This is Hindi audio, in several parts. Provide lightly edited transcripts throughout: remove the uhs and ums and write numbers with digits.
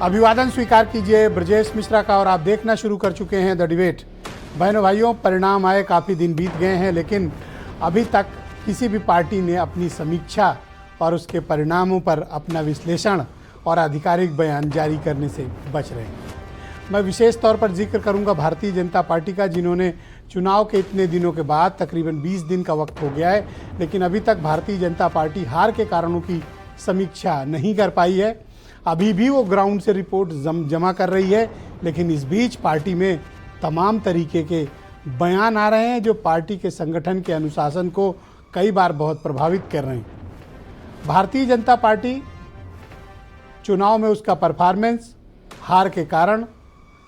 अभिवादन स्वीकार कीजिए ब्रजेश मिश्रा का और आप देखना शुरू कर चुके हैं द डिबेट। बहनों भाइयों, परिणाम आए, काफ़ी दिन बीत गए हैं, लेकिन अभी तक किसी भी पार्टी ने अपनी समीक्षा और उसके परिणामों पर अपना विश्लेषण और आधिकारिक बयान जारी करने से बच रहे हैं। मैं विशेष तौर पर जिक्र करूंगा भारतीय जनता पार्टी का, जिन्होंने चुनाव के इतने दिनों के बाद तकरीबन 20 दिन का वक्त हो गया है, लेकिन अभी तक भारतीय जनता पार्टी हार के कारणों की समीक्षा नहीं कर पाई है। अभी भी वो ग्राउंड से रिपोर्ट जमा कर रही है, लेकिन इस बीच पार्टी में तमाम तरीके के बयान आ रहे हैं जो पार्टी के संगठन के अनुशासन को कई बार बहुत प्रभावित कर रहे हैं। भारतीय जनता पार्टी चुनाव में उसका परफॉर्मेंस, हार के कारण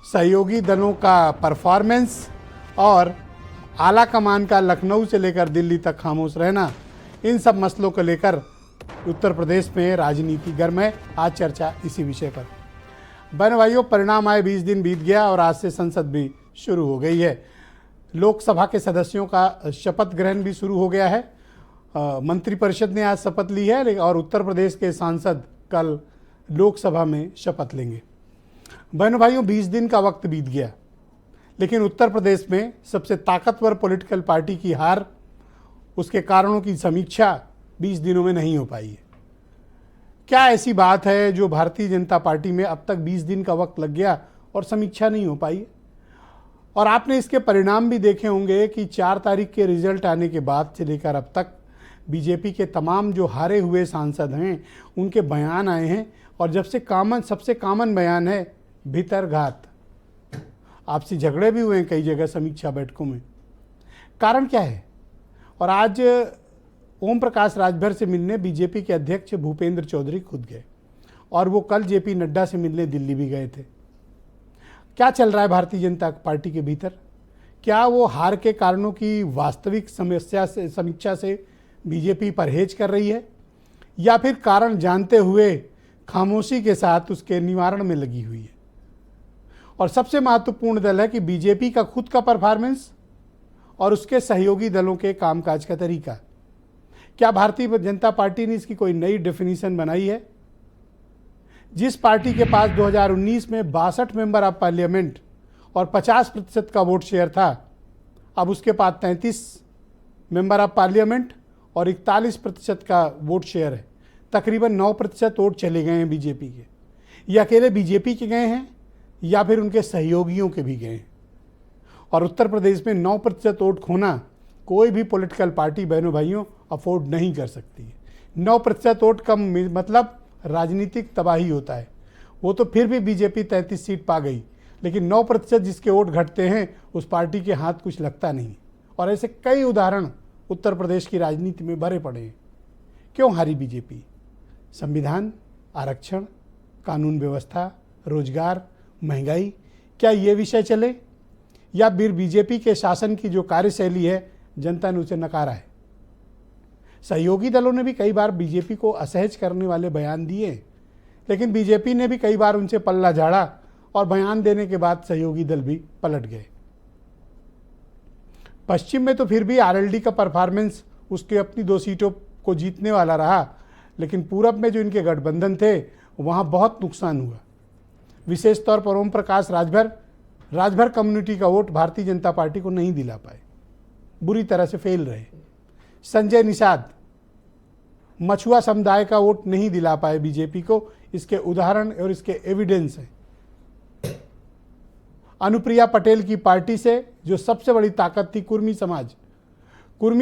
सहयोगी दलों का परफॉर्मेंस और आला कमान का लखनऊ से लेकर दिल्ली तक खामोश रहना, इन सब मसलों को लेकर उत्तर प्रदेश में राजनीति गर्म है। आज चर्चा इसी विषय पर। बहनों भाइयों, परिणाम आए, 20 दिन बीत गया और आज से संसद भी शुरू हो गई है। लोकसभा के सदस्यों का शपथ ग्रहण भी शुरू हो गया है। मंत्रिपरिषद ने आज शपथ ली है और उत्तर प्रदेश के सांसद कल लोकसभा में शपथ लेंगे। बहनों भाइयों, 20 दिन का वक्त बीत गया, लेकिन उत्तर प्रदेश में सबसे ताकतवर पॉलिटिकल पार्टी की हार, उसके कारणों की समीक्षा 20 दिनों में नहीं हो पाई है। क्या ऐसी बात है जो भारतीय जनता पार्टी में अब तक 20 दिन का वक्त लग गया और समीक्षा नहीं हो पाई है? और आपने इसके परिणाम भी देखे होंगे कि 4 तारीख के रिजल्ट आने के बाद से लेकर अब तक बीजेपी के तमाम जो हारे हुए सांसद हैं उनके बयान आए हैं, और सबसे कॉमन बयान है भीतरघात। आपसी झगड़े भी हुए हैं कई जगह समीक्षा बैठकों में। कारण क्या है? और आज ओम प्रकाश राजभर से मिलने बीजेपी के अध्यक्ष भूपेंद्र चौधरी खुद गए और वो कल जेपी नड्डा से मिलने दिल्ली भी गए थे। क्या चल रहा है भारतीय जनता पार्टी के भीतर? क्या वो हार के कारणों की वास्तविक समीक्षा से बीजेपी परहेज कर रही है, या फिर कारण जानते हुए खामोशी के साथ उसके निवारण में लगी हुई है? और सबसे महत्वपूर्ण दल है कि बीजेपी का खुद का परफॉर्मेंस और उसके सहयोगी दलों के कामकाज का तरीका। क्या भारतीय जनता पार्टी ने इसकी कोई नई डेफिनेशन बनाई है? जिस पार्टी के पास 2019 में 62 मेंबर ऑफ पार्लियामेंट और 50% का वोट शेयर था, अब उसके पास 33 मेंबर ऑफ पार्लियामेंट और 41% का वोट शेयर है। तकरीबन 9% वोट चले गए हैं बीजेपी के। ये अकेले बीजेपी के गए हैं या फिर उनके सहयोगियों के भी गए हैं? और उत्तर प्रदेश में 9% वोट खोना कोई भी पॉलिटिकल पार्टी बहनों भाइयों अफोर्ड नहीं कर सकती है। 9% वोट कम मतलब राजनीतिक तबाही होता है। वो तो फिर भी बीजेपी 33 सीट पा गई, लेकिन 9% जिसके वोट घटते हैं उस पार्टी के हाथ कुछ लगता नहीं। और ऐसे कई उदाहरण उत्तर प्रदेश की राजनीति में भरे पड़े हैं। क्यों हारी बीजेपी? संविधान, आरक्षण, कानून व्यवस्था, रोजगार, महंगाई, क्या ये विषय चले? या फिर बीजेपी के शासन की जो कार्यशैली है जनता ने उसे नकारा है? सहयोगी दलों ने भी कई बार बीजेपी को असहज करने वाले बयान दिए, लेकिन बीजेपी ने भी कई बार उनसे पल्ला झाड़ा और बयान देने के बाद सहयोगी दल भी पलट गए। पश्चिम में तो फिर भी आरएलडी का परफॉर्मेंस उसके अपनी 2 सीटों को जीतने वाला रहा, लेकिन पूरब में जो इनके गठबंधन थे वहाँ बहुत नुकसान हुआ। विशेष तौर पर ओम प्रकाश राजभर कम्युनिटी का वोट भारतीय जनता पार्टी को नहीं दिला पाए, बुरी तरह से फेल रहे। संजय निषाद मछुआ समुदाय का वोट नहीं दिला पाए बीजेपी को। इसके उदाहरण और इसके एविडेंस हैं। अनुप्रिया पटेल की पार्टी से जो सबसे बड़ी ताकत थी कुर्मी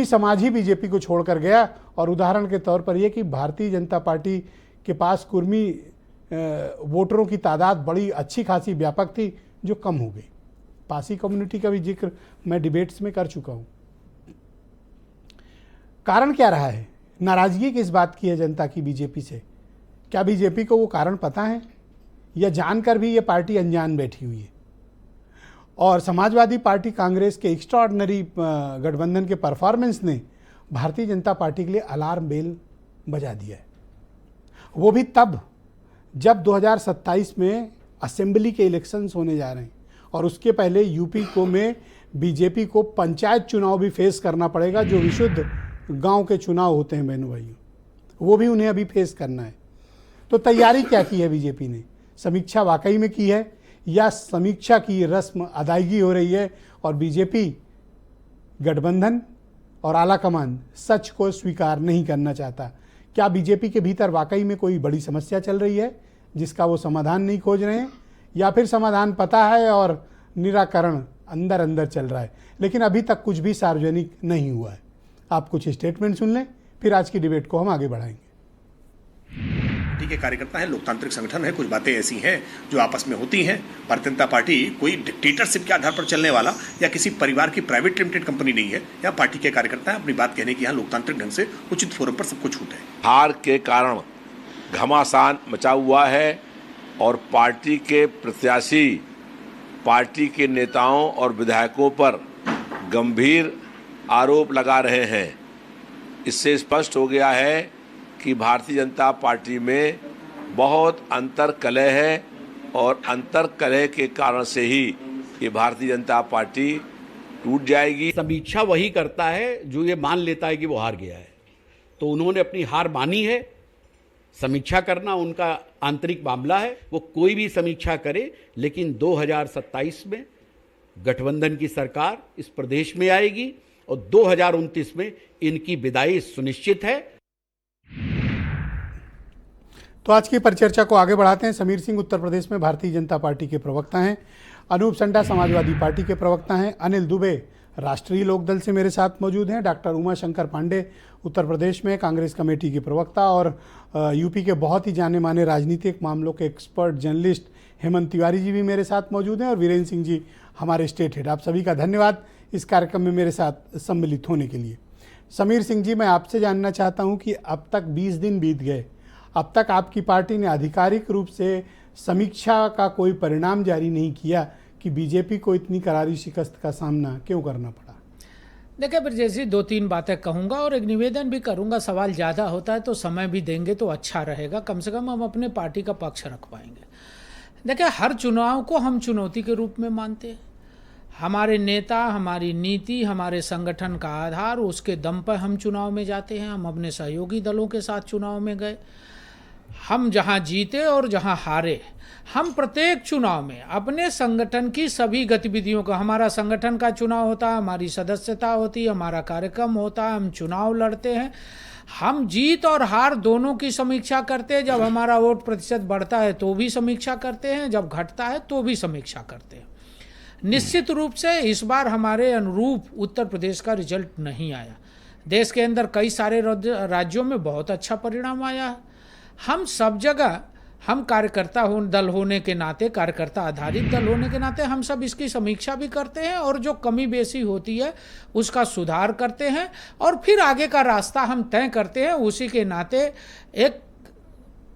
समाज ही बीजेपी को छोड़कर गया। और उदाहरण के तौर पर यह कि भारतीय जनता पार्टी के पास कुर्मी वोटरों की तादाद बड़ी अच्छी खासी व्यापक थी, जो कम हो गई। पासी कम्युनिटी का भी जिक्र मैं डिबेट्स में कर चुका हूं। कारण क्या रहा है? नाराजगी किस बात की है जनता की बीजेपी से? क्या बीजेपी को वो कारण पता है, या जानकर भी ये पार्टी अनजान बैठी हुई है? और समाजवादी पार्टी कांग्रेस के एक्स्ट्राऑर्डिनरी गठबंधन के परफॉर्मेंस ने भारतीय जनता पार्टी के लिए अलार्म बेल बजा दिया है। वो भी तब जब 2027 में असेंबली के इलेक्शंस होने जा रहे हैं, और उसके पहले यूपी में बीजेपी को पंचायत चुनाव भी फेस करना पड़ेगा, जो विशुद्ध गांव के चुनाव होते हैं बहनों भाइयों, वो भी उन्हें अभी फेस करना है। तो तैयारी क्या की है बीजेपी ने? समीक्षा वाकई में की है या समीक्षा की रस्म अदायगी हो रही है और बीजेपी गठबंधन और आलाकमान सच को स्वीकार नहीं करना चाहता? क्या बीजेपी के भीतर वाकई में कोई बड़ी समस्या चल रही है जिसका वो समाधान नहीं खोज रहे हैं, या फिर समाधान पता है और निराकरण अंदर अंदर चल रहा है लेकिन अभी तक कुछ भी सार्वजनिक नहीं हुआ है? आप कुछ स्टेटमेंट सुन लें, फिर आज की डिबेट को हम आगे बढ़ाएंगे। पार्टी के कार्यकर्ता है, लोकतांत्रिक संगठन है, कुछ बातें ऐसी हैं जो आपस में होती हैं। भारतीय जनता पार्टी कोई डिक्टेटरशिप के आधार पर चलने वाला या किसी परिवार की प्राइवेट लिमिटेड कंपनी नहीं है। यहाँ पार्टी के कार्यकर्ता है, अपनी बात कहने की यहाँ लोकतांत्रिक ढंग से उचित फोरम पर सबको छूट है। हार के कारण घमासान मचा हुआ है और पार्टी के प्रत्याशी पार्टी के नेताओं और विधायकों पर गंभीर आरोप लगा रहे हैं। इससे स्पष्ट हो गया है कि भारतीय जनता पार्टी में बहुत अंतर्कलह है और अंतर्कलह के कारण से ही ये भारतीय जनता पार्टी टूट जाएगी। समीक्षा वही करता है जो ये मान लेता है कि वो हार गया है, तो उन्होंने अपनी हार मानी है। समीक्षा करना उनका आंतरिक मामला है, वो कोई भी समीक्षा करे, लेकिन 2027 में गठबंधन की सरकार इस प्रदेश में आएगी और 2029 में इनकी विदाई सुनिश्चित है। तो आज की परिचर्चा को आगे बढ़ाते हैं। समीर सिंह उत्तर प्रदेश में भारतीय जनता पार्टी के प्रवक्ता हैं, अनूप संडा समाजवादी पार्टी के प्रवक्ता हैं, अनिल दुबे राष्ट्रीय लोकदल से मेरे साथ मौजूद हैं, डॉक्टर उमा शंकर पांडे उत्तर प्रदेश में कांग्रेस कमेटी के प्रवक्ता और यूपी के बहुत ही जाने माने राजनीतिक मामलों के एक्सपर्ट जर्नलिस्ट हेमंत तिवारी जी भी मेरे साथ मौजूद हैं और वीरेंद्र सिंह जी हमारे स्टेट हेड। आप सभी का धन्यवाद इस कार्यक्रम में मेरे साथ सम्मिलित होने के लिए। समीर सिंह जी, मैं आपसे जानना चाहता हूं कि अब तक 20 दिन बीत गए, अब तक आपकी पार्टी ने आधिकारिक रूप से समीक्षा का कोई परिणाम जारी नहीं किया कि बीजेपी को इतनी करारी शिकस्त का सामना क्यों करना पड़ा? देखिए ब्रजेश जी, 2-3 बातें कहूँगा और एक निवेदन भी करूँगा। सवाल ज़्यादा होता है तो समय भी देंगे तो अच्छा रहेगा, कम से कम हम अपने पार्टी का पक्ष रख पाएंगे। देखिए, हर चुनाव को हम चुनौती के रूप में मानते हैं। हमारे नेता, हमारी नीति, हमारे संगठन का आधार, उसके दम पर हम चुनाव में जाते हैं। हम अपने सहयोगी दलों के साथ चुनाव में गए, हम जहां जीते और जहां हारे, हम प्रत्येक चुनाव में अपने संगठन की सभी गतिविधियों का, हमारा संगठन का चुनाव होता है, हमारी सदस्यता होती है, हमारा कार्यक्रम होता है, हम चुनाव लड़ते हैं, हम जीत और हार दोनों की समीक्षा करते हैं। जब हमारा वोट प्रतिशत बढ़ता है तो भी समीक्षा करते हैं, जब घटता है तो भी समीक्षा करते हैं। निश्चित रूप से इस बार हमारे अनुरूप उत्तर प्रदेश का रिजल्ट नहीं आया। देश के अंदर कई सारे राज्यों में बहुत अच्छा परिणाम आया है। हम सब जगह, हम कार्यकर्ता दल होने के नाते, कार्यकर्ता आधारित दल होने के नाते हम सब इसकी समीक्षा भी करते हैं और जो कमी बेसी होती है उसका सुधार करते हैं और फिर आगे का रास्ता हम तय करते हैं। उसी के नाते एक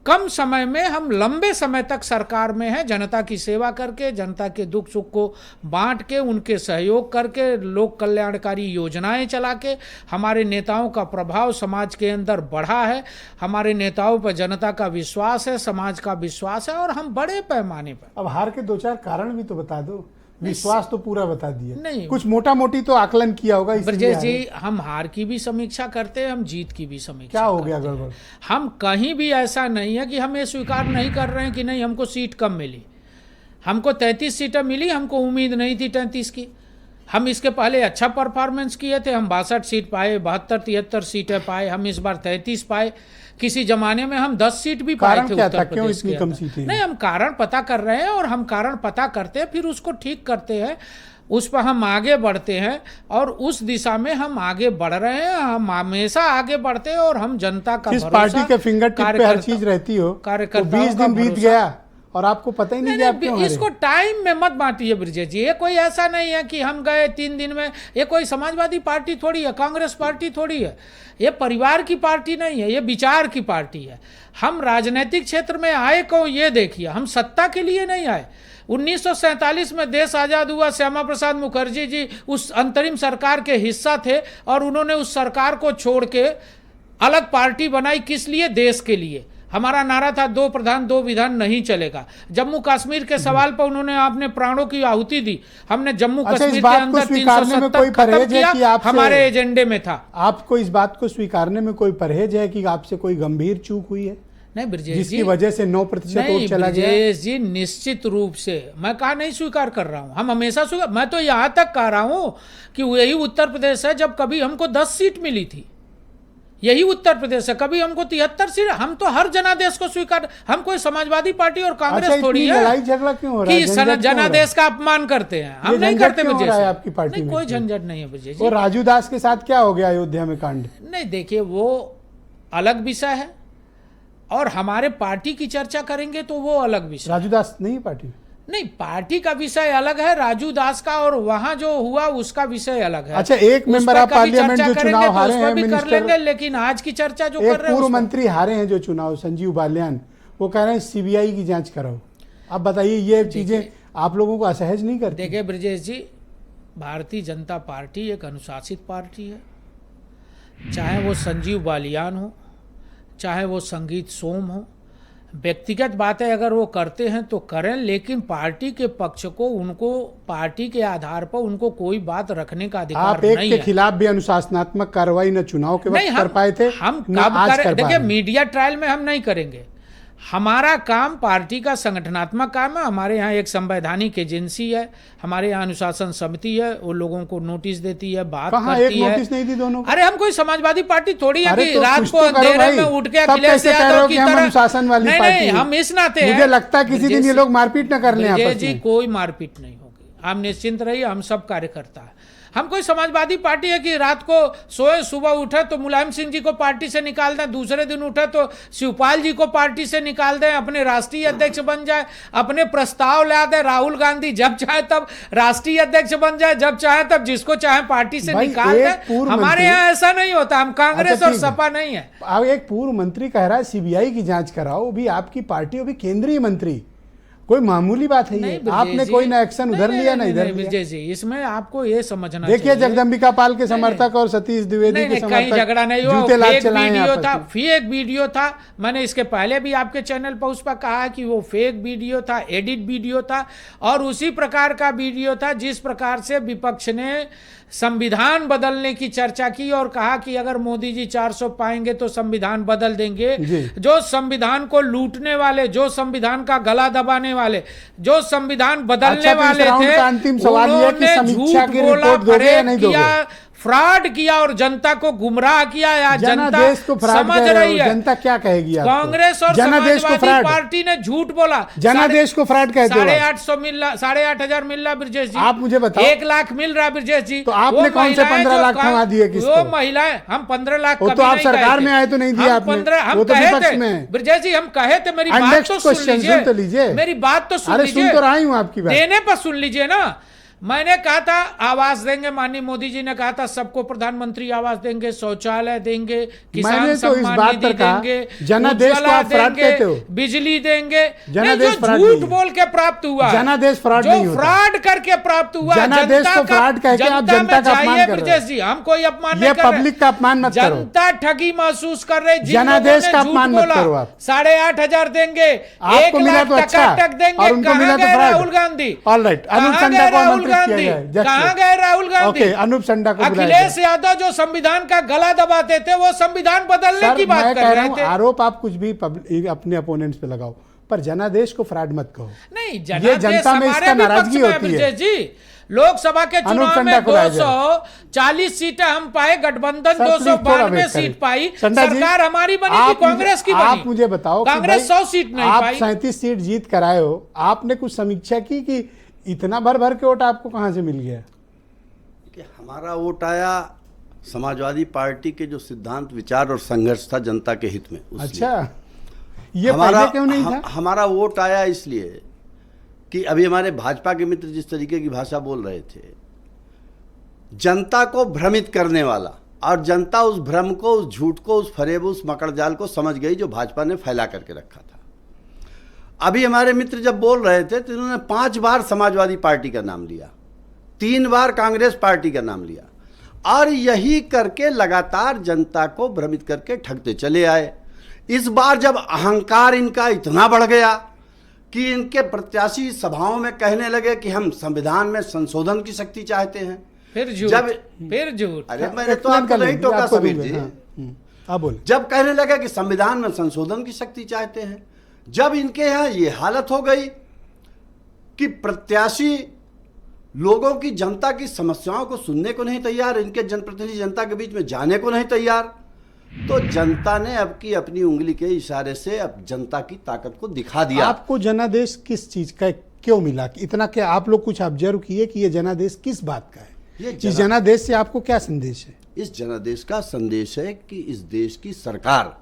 कम समय में हम लंबे समय तक सरकार में हैं, जनता की सेवा करके, जनता के दुख सुख को बांट के, उनके सहयोग करके, लोक कल्याणकारी योजनाएं चला के हमारे नेताओं का प्रभाव समाज के अंदर बढ़ा है। हमारे नेताओं पर जनता का विश्वास है, समाज का विश्वास है और हम बड़े पैमाने पर। अब हार के 2-4 कारण भी तो बता दो। विश्वास तो पूरा बता दिया, नहीं कुछ मोटा मोटी तो आकलन किया होगा। ब्रजेश जी, हम हार की भी समीक्षा करते हैं, हम जीत की भी समीक्षा। क्या हो गया गड़बड़? हम कहीं भी ऐसा नहीं है कि हम ये स्वीकार नहीं कर रहे हैं कि नहीं हमको सीट कम मिली। हमको 33 सीटें मिली, हमको उम्मीद नहीं थी 33 की। हम इसके पहले अच्छा परफॉर्मेंस किए थे, हम 62 सीट पाए, 72-73 सीटें पाए, हम इस बार 33 पाए। किसी जमाने में हम 10 सीट भी पाए थे उत्तर प्रदेश के अंदर। नहीं, हम कारण पता कर रहे हैं और हम कारण पता करते हैं, फिर उसको ठीक करते हैं, उस पर हम आगे बढ़ते हैं और उस दिशा में हम आगे बढ़ रहे हैं। हम हमेशा आगे बढ़ते हैं और हम जनता का भरोसा, पार्टी के फिंगर टिप पे हर चीज रहती हो, कार्यकर्ता 20 दिन बीत गया और आपको पता ही नहीं कि इसको टाइम में मत बांटिए ब्रजेश जी। ये कोई ऐसा नहीं है कि हम गए 3 दिन में। ये कोई समाजवादी पार्टी थोड़ी है, कांग्रेस पार्टी थोड़ी है, ये परिवार की पार्टी नहीं है, ये विचार की पार्टी है। हम राजनीतिक क्षेत्र में आए को ये देखिए, हम सत्ता के लिए नहीं आए। 1947 में देश आज़ाद हुआ, श्यामा प्रसाद मुखर्जी जी उस अंतरिम सरकार के हिस्सा थे और उन्होंने उस सरकार को छोड़ के अलग पार्टी बनाई। किस लिए? देश के लिए। हमारा नारा था 2 प्रधान 2 विधान नहीं चलेगा। जम्मू कश्मीर के सवाल पर उन्होंने आपने प्राणों की आहुति दी। हमने जम्मू कश्मीर के अंदर 370 खत्म किया, हमारे एजेंडे में था। आपको इस बात को स्वीकारने में कोई परहेज है कि आपसे कोई गंभीर चूक हुई है? नहीं ब्रजेश जिसकी जी, वजह से 9% नहीं वोट चला गया। ब्रजेश जी, निश्चित रूप से मैं कहा नहीं स्वीकार कर रहा हूं, हम हमेशा स्वीकार, मैं तो यहां तक कह रहा हूं कि यही उत्तर प्रदेश है जब कभी हमको 10 सीट मिली थी, यही उत्तर प्रदेश है, कभी हमको 73 सीट। हम तो हर जनादेश को स्वीकार, हम कोई समाजवादी पार्टी और कांग्रेस अच्छा, थोड़ी इतनी है लड़ाई झगड़ा क्यों हो रहा है? कि झंझट क्यों हो रहा है? जनादेश का अपमान करते हैं। हम ये नहीं झंझट करते क्यों हो ब्रजेश रहा है जी। आपकी पार्टी नहीं, में? कोई झंझट नहीं है ब्रजेश जी। और राजू दास के साथ क्या हो गया अयोध्या में कांड? नहीं देखिए, वो अलग विषय है, और हमारे पार्टी की चर्चा करेंगे तो वो अलग विषय। राजू दास नहीं है पार्टी में? नहीं, पार्टी का विषय अलग है, राजू दास का और वहां जो हुआ उसका विषय अलग है। अच्छा, एक उस मेंबर पर ऑफ कभी पार्लियामेंट चर्चा जो करेंगे चुनाव तो हारे उस पर हैं, भी कर मिनिस्टर, लेंगे, लेकिन आज की चर्चा जो कर एक रहे हैं पूर्व उस पर- मंत्री हारे हैं जो चुनाव, संजीव बालियान, वो कह रहे हैं सीबीआई की जांच कराओ। अब बताइए, ये चीजें आप लोगों को असहज नहीं करती? देखिए ब्रजेश जी, भारतीय जनता पार्टी एक अनुशासित पार्टी है, चाहे वो संजीव बालियान हो, चाहे वो संगीत सोम हो। व्यक्तिगत बातें अगर वो करते हैं तो करें, लेकिन पार्टी के पक्ष को, उनको पार्टी के आधार पर उनको कोई बात रखने का अधिकार आप एक नहीं के है। खिलाफ भी अनुशासनात्मक कार्रवाई न चुनाव के वक्त नहीं, कर पाए थे, हम न कब आज करें? कर देखिए, पाए। मीडिया ट्रायल में हम नहीं करेंगे। हमारा काम पार्टी का संगठनात्मक काम है। हमारे यहाँ एक संवैधानिक एजेंसी है, हमारे यहाँ अनुशासन समिति है, वो लोगों को नोटिस देती है, बात कहाँ करती एक है। नोटिस नहीं दी दोनों को? अरे हम कोई समाजवादी पार्टी थोड़ी है अरे कि तो रात कुछ को तो करो अंधेरे भाई। में उठ के तब अखिलेश कैसे कह रहे यादव हो की कि हम तरह। अनुशासन वाली नहीं पार्टी नहीं, हैं? हम इस नाते हैं। मुझे लगता है किसी दिन ये लोग मारपीट न कर लें ब्रजेश आपस जी, में। कोई मारपीट नहीं होगी, आप निश्चिंत रहिए, हम सब कार्यकर्ता है। हम कोई समाजवादी पार्टी है कि रात को सोए सुबह उठे तो मुलायम सिंह जी को पार्टी से निकाल दें, दूसरे दिन उठे तो शिवपाल जी को पार्टी से निकाल दें, अपने राष्ट्रीय अध्यक्ष बन जाए, अपने प्रस्ताव ला दें, राहुल गांधी जब चाहे तब राष्ट्रीय अध्यक्ष बन जाए, जब चाहे तब जिसको चाहे पार्टी से भाई, निकाल एक दें। पूर्व हमारे मंत्री- यहाँ ऐसा नहीं होता, हम कांग्रेस अच्छा, और ठीक है। सपा नहीं है। अब एक पूर्व मंत्री कह रहा है सीबीआई की जांच कराओ, वो भी आपकी पार्टी, वो भी केंद्रीय मंत्री, कोई मामूली बात है ये? ब्रजेश आपने जी, कोई ना एक्शन उधर लिया ना इधर लिया। ब्रजेश जी, इसमें आपको ये समझना देखिए, चाहिए। जगदम्बिका पाल के समर्थक और सतीश द्विवेदी नहीं के नहीं, कहीं समर्थक झगड़ा नहीं हुआ, जूते लात फेक चलाए हैं वीडियो आपस था, में। फेक वीडियो था। मैंने इसके पहले भी आपके चैनल पर उस पर कहा कि वो फेक वीडियो था, एडिट वीडियो था, और उसी प्रकार का वीडियो था जिस प्रकार से विपक्ष ने संविधान बदलने की चर्चा की और कहा कि अगर मोदी जी 400 पाएंगे तो संविधान बदल देंगे। जी। जो संविधान को लूटने वाले, जो संविधान का गला दबाने वाले, जो संविधान बदलने अच्छा, तो इस वाले राउंड थे, का अंतिम सवाल ये है कि उन्होंने समीक्षा झूठ की बोला, रिपोर्ट दोगे या फरेब नहीं दोगे? किया, फ्रॉड किया और जनता को गुमराह किया। या जनता जनादेश को फ्रॉड समझ कह रहे रही हो, है। जनता क्या कहेगी आपको? कांग्रेस और जनादेश को समाजवादी फ्रॉड, पार्टी ने झूठ बोला। जनादेश को फ्रॉड कहते हो आप। 850 मिल रहा, 8,500 मिल रहा ब्रजेश जी। आप मुझे बताओ। 1 लाख मिल रहा ब्रजेश जी। तो आपने वो कौन से महिलाएं 15 जो लाख थमा दिए किसको? वो महिलाएं, हम 15 लाख वो कभी तो आप नहीं कहे सरकार थे। में आए तो नहीं दिया हम आपने। 15 हम वो तो कहे विपक्ष थे में है। ब्रजेश जी, हम कहे थे, मेरी बात Unnext तो सुन question सुन तो लीजिए। मेरी बात तो सुन अरे लीजिए। सुन तो रहा हूं आपकी बात। देने पर सुन लीजिए ना। मैंने कहा था आवास देंगे, माननीय मोदी जी ने कहा था सबको प्रधानमंत्री आवास देंगे, शौचालय देंगे, किसान मैंने तो इस सम्मान बात निधि पर कहा, देंगे, जनादेश को उज्ज्वला आप फ्रॉड देंगे, कहते हो। बिजली देंगे। जनादेश नहीं, जो फ्रॉड झूठ नहीं है। बोल के प्राप्त हुआ, जनादेश फ्रॉड जो नहीं होता। फ्रॉड करके प्राप्त हुआ, जनादेश को फ्रॉड कह के आप जनता का अपमान कर रहे हो। ब्रजेश जी, हम कोई अपमान ये नहीं कर रहे। पब्लिक का अपमान मत करो। जनता ठगी महसूस कर रहे। जिन जनादेश लोगों का ने अपमान झूठ मत बोला, करो आप। 8,500 देंगे, आपको 1 मिला लाख तो अच्छा, टकाटक देंगे। और उनको मिला कहाँ तो गए fraud. Rahul Gandhi? All right, Anoop कहाँ संडा गए को राहुल आमंत्रित किया गांधी? जाए, just कहाँ wait। गए राहुल गांधी? ओके, अनूप संडा को बुलाया अखिलेश जाए। यादव जो संविधान का गला दबाते थे, वो संविधान बदलने सर, की बात मैं कर कह रहा रहे हूं, थे। आरोप आप कुछ भी अपने अपोनेंट्स पे लगाओ, पर जनादेश को फ्रॉड मत कहो। नहीं, ये जनता में इसका नाराजगी होती है। जी, लोकसभा के अनुप चुनाव संडा में को लाया जाए। 240 सीटें हम पाए, गठबंधन सर, प्लीज थोड़ा 292 वेट सीट करिए। पाई। संडा जी, सरकार हमारी बनी आप कि कांग्रेस की मुझे- बनी? आप मुझे बताओ कि कांग्रेस भाई, 100 सीट नहीं आप पाई। 37 सीट जीत कर आए हो, आपने कुछ समीक्षा की कि इतना भर भर के वोट आपको कहां से मिल गया? कि हमारा वोट आया समाजवादी पार्टी के जो सिद्धांत, विचार और संघर्ष था जनता के हित में, उसलिए। अच्छा, ये पहले क्यों नहीं था? हमारा वोट आया इसलिए कि अभी हमारे भाजपा के मित्र जिस तरीके की भाषा बोल रहे थे, जनता को भ्रमित करने वाला, और जनता उस भ्रम को, उस झूठ को, उस फरेब, उस मकड़जाल को समझ गई जो भाजपा ने फैला करके रखा था। अभी हमारे मित्र जब बोल रहे थे तो इन्होंने 5 बार समाजवादी पार्टी का नाम लिया, 3 बार कांग्रेस पार्टी का नाम लिया, और यही करके लगातार जनता को भ्रमित करके ठगते चले आए। इस बार जब अहंकार इनका इतना बढ़ गया कि इनके प्रत्याशी सभाओं में कहने लगे कि हम संविधान में संशोधन की शक्ति चाहते हैं, फिर झूठ, जब फिर झूठ। अरे हाँ, मैंने तो explain आपको कर नहीं लेंगे, टोका आपको समीर दूंगे, जी। हाँ। आप बोले। जब कहने लगे कि संविधान में संशोधन की शक्ति चाहते हैं, जब इनके यहाँ ये हालत हो गई कि प्रत्याशी लोगों की, जनता की समस्याओं को सुनने को नहीं तैयार, इनके जनप्रतिनिधि जनता के बीच में जाने को नहीं तैयार, तो जनता ने अब की अपनी उंगली के इशारे से अब जनता की ताकत को दिखा दिया। आपको जनादेश किस चीज का क्यों मिला इतना? क्या आप लोग कुछ ऑब्जर्व किए कि ये जनादेश किस बात का है? इस जनादेश से आपको क्या संदेश है? इस जनादेश का संदेश है कि इस देश की सरकार,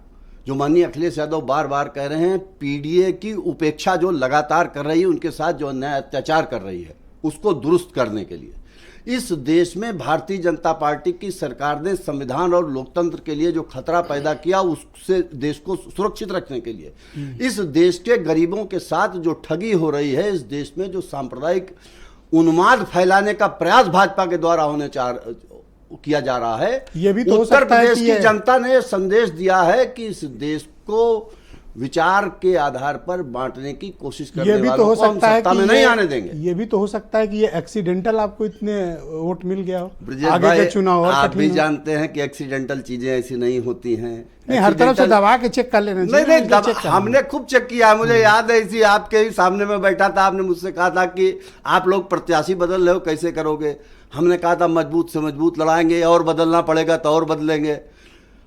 जो माननीय अखिलेश यादव बार बार कह रहे हैं, पीडीए की उपेक्षा जो लगातार कर रही है, उनके साथ जो अन्याय अत्याचार कर रही है, उसको दुरुस्त करने के लिए इस देश में भारतीय जनता पार्टी की सरकार ने संविधान और लोकतंत्र के लिए जो खतरा पैदा किया, उससे देश को सुरक्षित रखने के लिए, इस देश के गरीबों के साथ जो ठगी हो रही है, इस देश में जो सांप्रदायिक उन्माद फैलाने का प्रयास भाजपा के द्वारा किया जा रहा है, ये भी तो उत्तर प्रदेश की है जनता ने संदेश दिया है कि इस देश को विचार के आधार पर बांटने की कोशिश करने ये भी तो वालों हो को हम सकता है सत्ता कि में नहीं आने देंगे। ये भी तो हो सकता है कि ये एक्सीडेंटल आपको इतने वोट मिल गया हो, ब्रजेश आगे भाई, के चुनाव और आप कठिन भी हो। जानते हैं कि एक्सीडेंटल चीजें ऐसी नहीं होती हैं। नहीं, हर तरफ से दबा के चेक कर लेना चाहिए। नहीं, उनके चेक करना। हमने खूब चेक किया। मुझे याद है, इसी आपके ही सामने में बैठा था, आपने मुझसे कहा था कि आप लोग प्रत्याशी बदल रहे हो, कैसे करोगे? हमने कहा था मजबूत से मजबूत लड़ाएंगे, और बदलना पड़ेगा तो और बदलेंगे।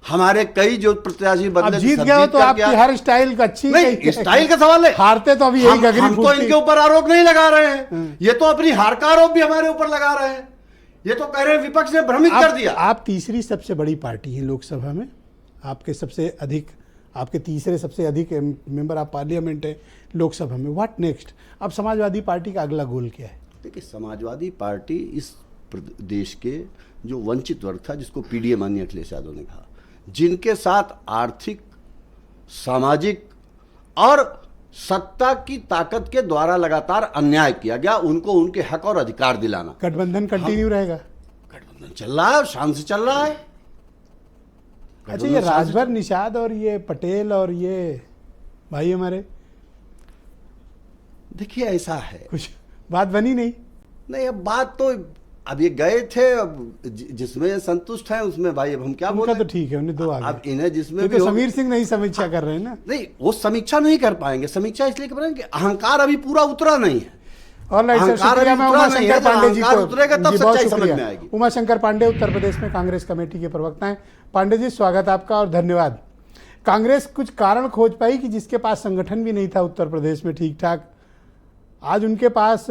हमारे कई जो प्रत्याशी बदले, जीत गए हो तो आपकी हर स्टाइल का अच्छी नहीं, स्टाइल का सवाल है। हारते तो अभी यही गगरी हम तो फूटती। इनके ऊपर आरोप नहीं लगा रहे हैं, ये तो अपनी हार का आरोप भी हमारे ऊपर लगा रहे हैं। ये तो कह रहे हैं विपक्ष ने भ्रमित कर दिया। आप तीसरी सबसे बड़ी पार्टी है लोकसभा में, आपके सबसे अधिक, आपके तीसरे सबसे अधिक मेंबर ऑफ पार्लियामेंट है लोकसभा में। What next? अब समाजवादी पार्टी का अगला गोल क्या है? देखिए, समाजवादी पार्टी इस देश के जो वंचित वर्ग था, जिसको पीडीए माननीय अखिलेश यादव ने कहा, जिनके साथ आर्थिक, सामाजिक और सत्ता की ताकत के द्वारा लगातार अन्याय किया गया, उनको उनके हक और अधिकार दिलाना। गठबंधन कंटिन्यू रहेगा? गठबंधन चल रहा है, शान से चल रहा है। अच्छा, ये राजभर निषाद और ये पटेल और ये भाई हमारे, देखिए ऐसा है, कुछ बात बनी नहीं? नहीं, अब बात तो, अब ये गए थे, अब जिसमें संतुष्ट हैं उसमें भाई अब हम क्या बोलें। तो ठीक है, उन्हें दो आगे। अब इन्हें जिसमें ये भी तो समीर सिंह नहीं समीक्षा कर रहे हैं ना? नहीं, वो समीक्षा नहीं कर पाएंगे। समीक्षा इसलिए कर पाएंगे कि अहंकार अभी पूरा उतरा नहीं है। और लाइट सर, शुक्रिया। मैं उमाशंकर पांडे जी को, उतरेगा तब जी बहुत सच्चाई समझ में शुक्रिया। आएगी। उमाशंकर पांडे उत्तर प्रदेश में कांग्रेस कमेटी के प्रवक्ता हैं। पांडे जी, स्वागत आपका और धन्यवाद। कांग्रेस कुछ कारण खोज पाई कि जिसके पास संगठन भी नहीं था उत्तर प्रदेश में ठीक ठाक, आज उनके पास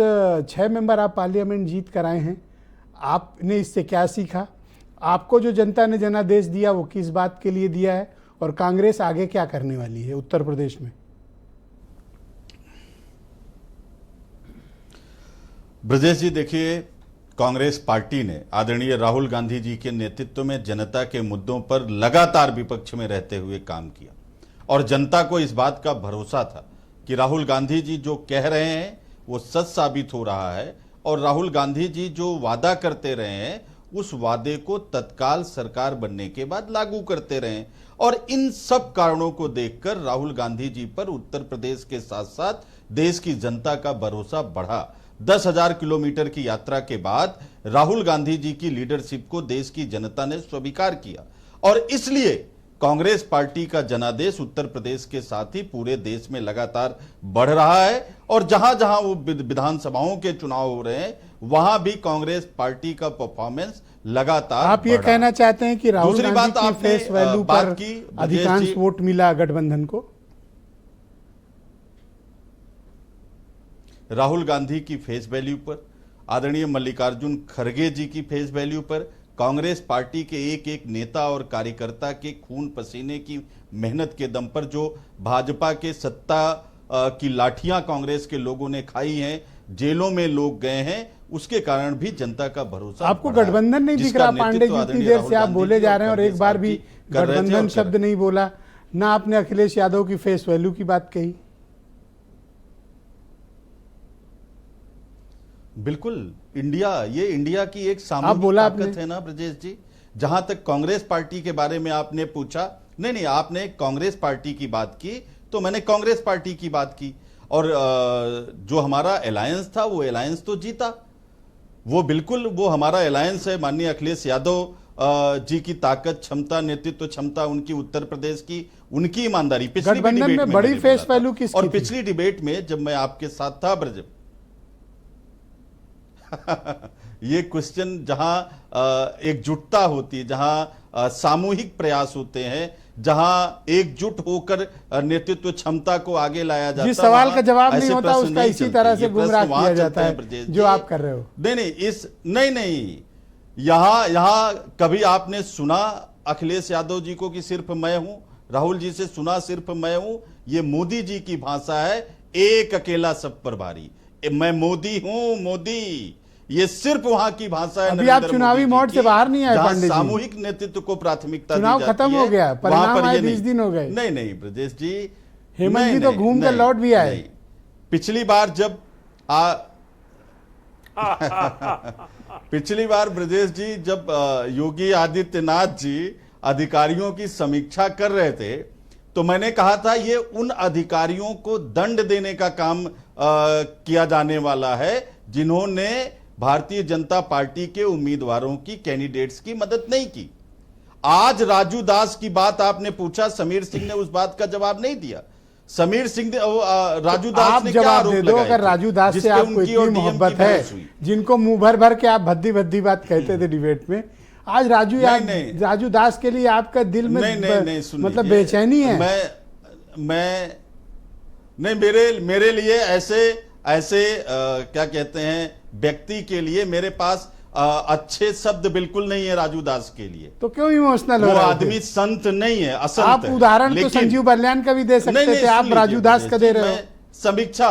6 मेंबर ऑफ पार्लियामेंट जीत कर आए हैं। आपने इससे क्या सीखा? आपको जो जनता ने जनादेश दिया वो किस बात के लिए दिया है, और कांग्रेस आगे क्या करने वाली है उत्तर प्रदेश में? ब्रजेश जी, देखिए, कांग्रेस पार्टी ने आदरणीय राहुल गांधी जी के नेतृत्व में जनता के मुद्दों पर लगातार विपक्ष में रहते हुए काम किया, और जनता को इस बात का भरोसा था कि राहुल गांधी जी जो कह रहे हैं वो सच साबित हो रहा है, और राहुल गांधी जी जो वादा करते रहे हैं उस वादे को तत्काल सरकार बनने के बाद लागू करते रहे। और इन सब कारणों को देखकर राहुल गांधी जी पर उत्तर प्रदेश के साथ साथ देश की जनता का भरोसा बढ़ा। 10,000 किलोमीटर की यात्रा के बाद राहुल गांधी जी की लीडरशिप को देश की जनता ने स्वीकार किया, और इसलिए कांग्रेस पार्टी का जनादेश उत्तर प्रदेश के साथ ही पूरे देश में लगातार बढ़ रहा है। और जहां जहां वो विधानसभाओं के चुनाव हो रहे हैं, वहां भी कांग्रेस पार्टी का परफॉर्मेंस लगातार आप ये कहना चाहते हैं कि राहुल दूसरी गांधी बात की आपने फेस वैल्यू बात पर की, अधिकांश वोट मिला गठबंधन को? राहुल गांधी की फेस वैल्यू पर, आदरणीय मल्लिकार्जुन खड़गे जी की फेस वैल्यू पर, कांग्रेस पार्टी के एक एक नेता और कार्यकर्ता के खून पसीने की मेहनत के दम पर जो भाजपा के सत्ता की लाठियां कांग्रेस के लोगों ने खाई हैं, जेलों में लोग गए हैं, उसके कारण भी जनता का भरोसा। आपको गठबंधन नहीं दिख रहा? पांडे जी, इतनी देर से आप बोले जा रहे हैं और एक बार भी गठबंधन शब्द नहीं बोला ना। आपने अखिलेश यादव की फेस वैल्यू की बात कही। बिल्कुल, ये इंडिया की एक आप सामूहिक बोला ताकत है ना ब्रजेश जी। जहां तक कांग्रेस पार्टी के बारे में आपने पूछा, नहीं, आपने कांग्रेस पार्टी की बात की तो मैंने कांग्रेस पार्टी की बात की, और जो हमारा अलायंस था वो अलायंस तो जीता। वो बिल्कुल वो हमारा अलायंस है, माननीय अखिलेश यादव जी की ताकत, क्षमता, नेतृत्व क्षमता उनकी, उत्तर प्रदेश की उनकी ईमानदारी। पिछली भी गठबंधन डिबेट में बड़ी मैंने फेस बोला था। वैल्यू किसकी और थी? पिछली डिबेट में जब मैं आपके साथ था ब्रज ये क्वेश्चन जहां एकजुटता होती है, जहां सामूहिक प्रयास होते हैं, जहां एकजुट होकर नेतृत्व क्षमता को आगे लाया जाता है, जिस सवाल वहां का जवाब नहीं ऐसे होता प्रश्न उसका नहीं इसी चलते। तरह से ये प्रश्न गुमराह वहां किया चलते जाता हैं, है ब्रजेश जो जी। आप कर रहे हो। नहीं यहां कभी आपने सुना अखिलेश यादव जी को कि सिर्फ मैं हूं, राहुल जी से सुना सिर्फ मैं हूं? ये मोदी जी की भाषा है, एक अकेला सब पर भारी। मैं मोदी हूं, मोदी, ये सिर्फ वहां की भाषा है। अभी आप नरेंद्र चुनावी मोदी जी मोड से की, बाहर नहीं आए जहां पांडे जी। सामूहिक नेतृत्व को प्राथमिकता दी चुनाव जाती खत्म है, हो गया, वहां परिणाम पर आए, ये 20 दिन हो गए। नहीं ब्रजेश जी, हेमंत नहीं, जी तो नहीं, घूम कर नहीं, लौट भी आए। नहीं। पिछली बार जब पिछली बार ब्रजेश जी जब योगी आदित्यनाथ जी अधिकारियों की समीक्षा कर रहे थे तो मैंने कहा था ये उन अधिकारियों को दंड देने का काम किया जाने वाला है जिन्होंने भारतीय जनता पार्टी के उम्मीदवारों की, कैंडिडेट्स की मदद नहीं की। आज राजू दास की बात आपने पूछा, समीर सिंह ने उस बात का जवाब नहीं दिया। समीर सिंह ने राजू दास आप ने क्या जवाब आरोप दे दो, लगाए अगर थे, राजू दास से जिसपे आपको उनकी इतनी और डीएम मोहब्बत की है, बहस हुई। जिनको मुंह भर भर के आप भद्दी भद्दी बात कहते थे डिबेट में, आज राजू दास के लिए आपका दिल में नहीं, मतलब बेचैनी है। मैं नहीं, मेरे लिए ऐसे क्या कहते हैं व्यक्ति के लिए मेरे पास अच्छे शब्द बिल्कुल नहीं है राजू दास के लिए। तो क्यों इमोशनल हो वो रहे थे? आदमी संत नहीं है, असंत आप है। उदाहरण तो लेकिन- संजीव बलियान का भी दे सकते थे, आप सुन राजू लीजिए दास का दे ब्रजेश रहे जी, हो। मैं समीक्षा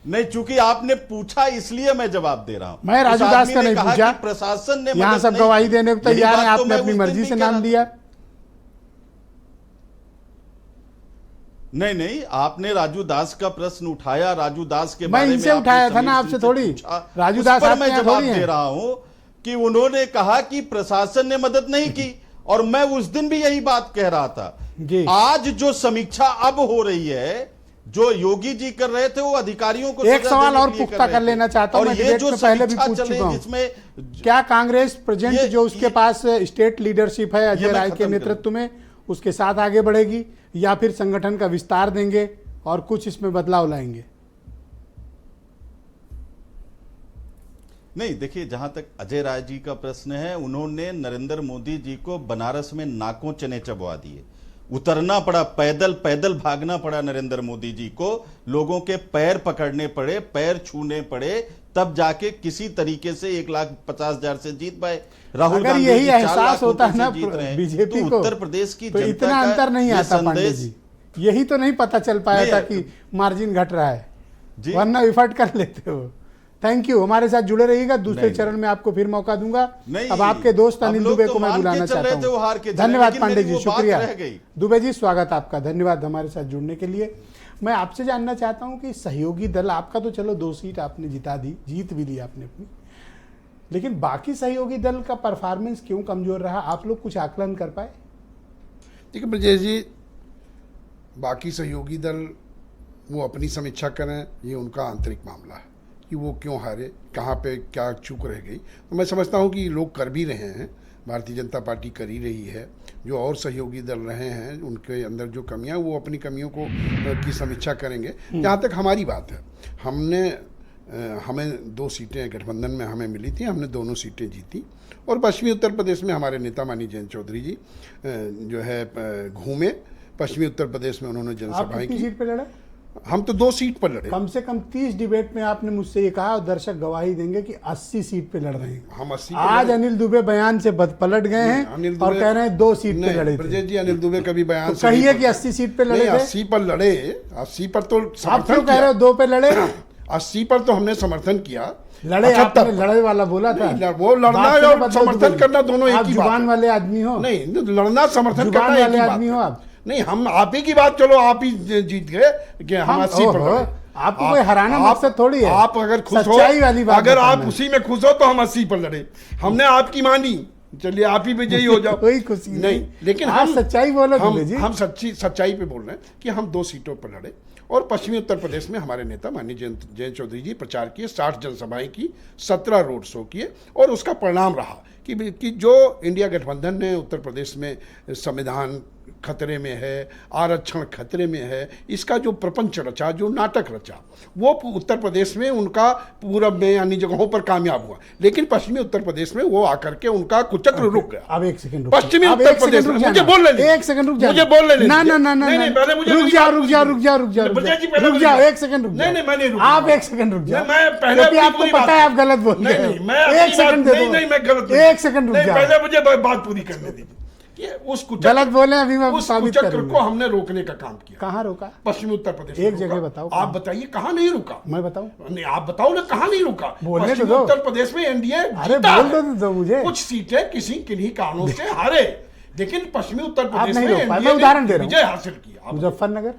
नहीं, चूंकि आपने पूछा इसलिए मैं जवाब दे रहा हूं। मैं राजू उस दास आदमी का ने नहीं कहा पूछा। कि प्रशासन ने यहाँ मदद सब नहीं गवाही की। देने को यही तैयार बात हैं, तो आपने मैं अपनी उस दिन मर्जी भी से कह नाम रहा था। दिया। नहीं, आपने राजू दास का प्रश्न उठाया, राजू दास के मैं बारे में इनसे आपने उठाया था समीर ना, सिंह आपसे से थोड़ी। पूछा। राजू उस दास पर आपके मैं यहाँ जवाब थोड़ी हैं। दे रहा हूं कि उन्होंने कहा कि प्रशासन ने मदद नहीं की, और मैं उस दिन भी यही बात कह रहा था। जी। आज जो समीक्षा अब हो रही है, जो योगी जी कर रहे थे, वो अधिकारियों को एक सजा सवाल देने और के लिए पुख्ता रहे कर थे। लेना चाहता हूं, और मैं ये डिबेट जो में पहले भी समीक्षा पूछ चले चुका हूं। जिसमें क्या कांग्रेस प्रेजेंट जो उसके पास स्टेट लीडरशिप है अजय मैं राय के खत्म नेतृत्व में, उसके साथ आगे बढ़ेगी, या फिर संगठन का विस्तार देंगे और कुछ इसमें बदलाव लाएंगे? नहीं, देखिए, जहां तक अजय राय जी का प्रश्न है, उन्होंने नरेंद्र मोदी जी को बनारस में नाकों चने चबवा दिए। उतरना पड़ा, पैदल भागना पड़ा नरेंद्र मोदी जी को, लोगों के पैर पकड़ने पड़े, पैर छूने पड़े, तब जाके किसी तरीके से 1,50,000 से जीत पाए। राहुल अगर गांधी यही जी 4 एहसास लाख होता वोटों ना से जीत रहे हैं, बीजेपी तो को, उत्तर प्रदेश की तो जनता इतना का अंतर नहीं ये आता पांडे संदेश- जी। यही तो नहीं पता चल पाया नहीं, था कि मार्जिन घट रहा है, जी। वरना विफट कर लेते हो। थैंक यू, हमारे साथ जुड़े रहिएगा। दूसरे नहीं, चरण में आपको फिर मौका दूंगा। नहीं, अब आपके दोस्त अब अनिल लोग दुबे तो को मैं मान के बुलाना चल रहे चाहता थे वो हार हूँ। के चले, धन्यवाद लेकिन पांडे मेरी जी, वो बात शुक्रिया। रह गई। दुबे जी, स्वागत आपका, धन्यवाद हमारे साथ जुड़ने के लिए। मैं आपसे जानना चाहता हूं कि सहयोगी दल आपका तो चलो 2 सीट आपने जिता दी, जीत भी ली आपने अपनी, लेकिन बाकी सहयोगी दल का परफॉर्मेंस क्यों कमजोर रहा? आप लोग कुछ आकलन कर पाए? देखिए ब्रजेश जी, बाकी सहयोगी दल वो अपनी समीक्षा करें, ये उनका आंतरिक मामला है कि वो क्यों हारे, कहाँ पे क्या चूक रह गई। तो मैं समझता हूँ कि लोग कर भी रहे हैं, भारतीय जनता पार्टी कर ही रही है। जो और सहयोगी दल रहे हैं उनके अंदर जो कमियां, वो अपनी कमियों को की समीक्षा करेंगे। जहाँ तक हमारी बात है, हमें 2 सीटें गठबंधन में हमें मिली थी, हमने दोनों सीटें जीती। और पश्चिमी उत्तर प्रदेश में हमारे नेता माननीय जयंत चौधरी जी जो है घूमे, पश्चिमी उत्तर प्रदेश में उन्होंने आप जनसभाएं कितनी की। सीट पे लड़े? हम तो 2 सीट पर लड़े। कम से कम 30 डिबेट में आपने मुझसे ये कहा, और दर्शक गवाही देंगे कि 80 सीट पे लड़ रहे हैं। हम 80 पे आज लड़े। अनिल दुबे बयान से पलट गए नहीं, हैं अनिल और दुबे- कह रहे हैं 2 सीट पे नहीं, लड़े थे। ब्रजेश जी, अनिल दुबे कभी बयान तो से नहीं कहिए कि पलटे। 80 सीट पे लड़े नहीं, थे। 80 पर लड़े, 80 पर तो आप समर्थन क्यों कह रहे किया। हो 2 पे लड़े? 80 पर तो हमने समर्थन किया। लड़े, 78 आपने लड़े वाला बोला था। नहीं, वो लड़ना बात से और बदलो समर्थन दुबे। करना दोनों एक आप ही बात जुबान है। वाले आदमी हो। नहीं, लड़ना समर्थन जुबान करना एक वाले ही बात आदमी है। हो आप। नहीं, हम आप ही की बात, चलो आप ही जीत गए कि हम 80 पर ओहो, लड़े। आपको कोई हराना मकसद थोड़ी है। आप अगर खुश हो, सच्चाई वाली बात अगर आप बताना। उसी में खुश हो तो हम 80 पर लड़े। हमने आपकी मानी, चलिए आप ही विजयी हो जाओ। कोई खुशी नहीं, लेकिन आप सच्चाई बोलो दुबे जी। हम सच्चाई पे बोल रहे हैं कि हम 2 सीटों पर लड़े और पश्चिमी उत्तर प्रदेश में हमारे नेता माननीय जयंत चौधरी जी प्रचार किए, 60 जनसभाएं की, 17 रोड शो किए और उसका परिणाम रहा कि जो इंडिया गठबंधन ने उत्तर प्रदेश में संविधान खतरे में है, आरक्षण खतरे में है, इसका जो प्रपंच रचा, जो नाटक रचा, वो उत्तर प्रदेश में उनका पूरब में अन्य जगहों पर कामयाब हुआ, लेकिन पश्चिमी उत्तर प्रदेश में वो आकर के उनका कुचक्र रुक गया। अब एक सेकंड पश्चिमी उत्तर प्रदेश में मुझे बोल लेने, एक सेकंड रुक जा, मुझे बोल लेने, ना ना ना ना, नहीं पहले मुझे रुक जा एक सेकंड रुक जा, नहीं मैं नहीं रुक, आप एक सेकंड रुक जा, मैं पहले आपको पता है आप गलत बोल रहे हैं, एक सेकंड दे दो, नहीं मैं गलत, एक सेकंड रुक जा, पहले मुझे बात पूरी करने दीजिए। ये उस गलत बोले अभी मैं उस साबित कुचक्र करूंगा। को हमने रोकने का काम किया। कहाँ रोका? पश्चिमी उत्तर प्रदेश एक में जगह रोका। बताओ। आप बताइए कहाँ नहीं रुका? मैं बताऊं? नहीं आप बताओ ना, कहाँ नहीं रुका? बोलने तो पश्चिमी दो। उत्तर प्रदेश में एनडीए अरे जीता बोल है। दो मुझे। कुछ सीटें किन्हीं कारणों से हारे, लेकिन पश्चिमी उत्तर प्रदेश नहीं में रोक पाए। एनडीए मैं उदाहरण दे रहा हूं। विजय हासिल किया। मुजफ्फरनगर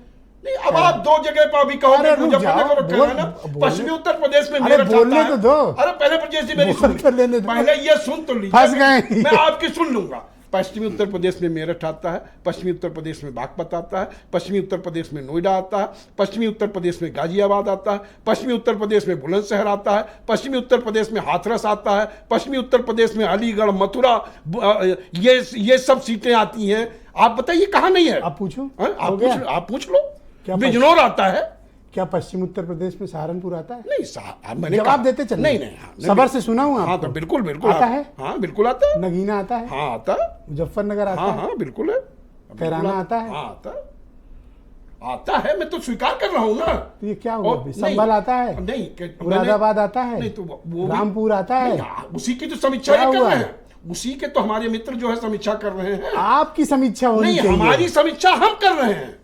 नहीं अब आप 2 जगह पर अभी कहोगे अरे रुक जाओ, मुजफ्फरनगर और कहना ना, बोल- पश्चिमी उत्तर प्रदेश में अरे मेरठ बोलने आता है। तो दो। अरे पहले प्रदेश जी मेरी बोल तो लेने सुन, दो। पहले ये सुन तो लीजिए, फंस गए। मैं आपकी सुन लूंगा। पश्चिमी उत्तर प्रदेश में मेरठ आता है, पश्चिमी उत्तर प्रदेश में बागपत आता है, पश्चिमी उत्तर प्रदेश में नोएडा आता है, पश्चिमी उत्तर प्रदेश में गाजियाबाद आता है, पश्चिमी उत्तर प्रदेश में बुलंदशहर आता है, पश्चिमी उत्तर प्रदेश में हाथरस आता है, पश्चिमी उत्तर प्रदेश में अलीगढ़, मथुरा, ये सब सीटें आती हैं। आप बताइए कहाँ नहीं है? आप पूछो, आप पूछ लो। क्या बिजनौर आता है? क्या पश्चिम उत्तर प्रदेश में सहारनपुर आता है? नहीं मैंने जवाब देते चले। नहीं सबर से सुना हूँ हाँ आपको। तो बिल्कुल आता है? हाँ बिल्कुल आता है। नगीना आता है? हाँ आता है। मुजफ्फरनगर आता हाँ है? हाँ बिल्कुल है। कैराना आता है? हाँ आता है, मैं तो स्वीकार कर रहा हूँ ना। तो ये क्या हुआ? और नहीं, संभल आता है? नहीं मुरादाबाद आता है? नहीं तो वो भी- रामपुर आता है? नहीं, उसी की तो समीक्षा क्या ये कर हुआ? रहे हैं, उसी के तो हमारे मित्र जो है समीक्षा कर रहे हैं। आपकी समीक्षा होनी नहीं चाहिए। हमारी समीक्षा हम कर रहे हैं,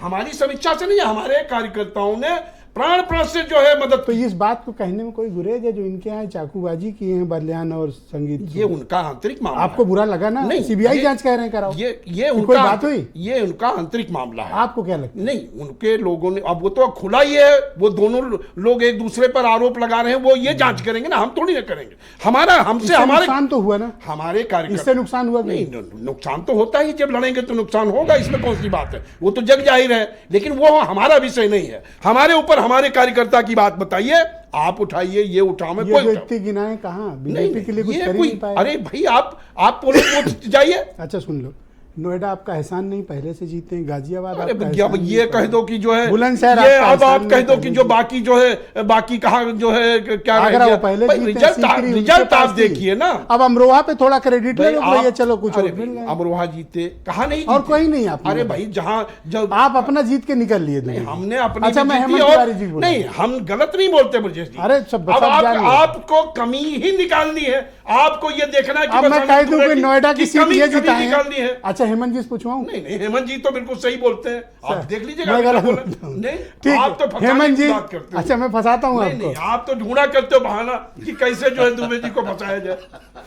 हमारी समीक्षा से नहीं, हमारे कार्यकर्ताओं ने प्राण से जो है मदद। तो इस बात को कहने में कोई गुरेज है जो इनके यहाँ चाकूबाजी किए हैं बलियान और संगीत? ये उनका आंतरिक मामला आपको है। बुरा लगा ना? नहीं, सीबीआई ये- जांच कह रहे हैं कराओ। ये कोई उनका बात हुई? ये उनका आंतरिक मामला है। आपको क्या लगता है? नहीं उनके लोगों ने, अब वो तो खुला ही है, वो दोनों लोग एक दूसरे पर आरोप लगा रहे हैं, वो ये जांच करेंगे ना, हम थोड़ी ना करेंगे। हमारा हमसे इससे हमारे नुकसान तो हुआ ना? हमारे कार्यकर्ता, इससे नुकसान हुआ कि नहीं नुकसान तो होता ही, जब लड़ेंगे तो नुकसान होगा, इसमें कौन सी बात है, वो तो जग जाहिर है। लेकिन वो हमारा विषय नहीं है, हमारे ऊपर हमारे कार्यकर्ता की बात बताइए, आप उठाइए, ये उठाओ, मैं ये कोई जो उठाऊं। इतनी गिनाएं कहाँ? नहीं, बीजेपी के लिए कुछ ये कर ही कोई, नहीं पाए। अरे भाई आप पुलिस को जाइए। अच्छा सुन लो, नोएडा आपका एहसान नहीं, पहले से जीते हैं। गाजियाबाद अरे आपका भैया एहसान ये नहीं, कह दो कि जो है बुलंदशहर ये, आपका अब आप एहसान कह नहीं, दो कि पहले जो जीते। बाकी जो है, बाकी कहाँ जो है क्या रह आगरा गया? वो पहले भाई, जीते, रिजल्ट सीकरी उनके रिजल्ट पास आप थी। देखिए ना। अब अमरोहा पे थोड़ा क्रेडिट ले भाई, लो, आप- भैया चलो कुछ अरे और मिल गया। अमरोहा जीते, कहाँ नहीं और जीते? कोई नहीं आप अरे भाई जहाँ जब आप अपना जीत के निकल लिए नहीं, दुबे जी। हमने अपनी अच्छा भी मैं जीती हेमंत और तिवारी जी बोल रहा नहीं, हम गलत नहीं बोलते ब्रजेश जी। अरे सब अब जान लो। आपको कमी ही निकालनी है, आपको ये देखना है कि अब बस मैं हम कह दूं दूसरे कि नोएडा की सीट कमी ये कमी जिताए निकालनी है। अच्छा हेमंत जी से पूछवाऊं? नहीं हेमंत जी तो बिल्कुल सही बोलते हैं, आप देख लीजिएगा। मैं क्या गलत बोला। बोलता हूं। नहीं ठीक आप तो है, फंसाने हेमंत की जी। बात करते हो। अच्छा मैं फंसाता हूं नहीं आपको। नहीं आप तो ढूंढा करते हो बहाना कि कैसे जो है दुबे जी को फंसाया जाए।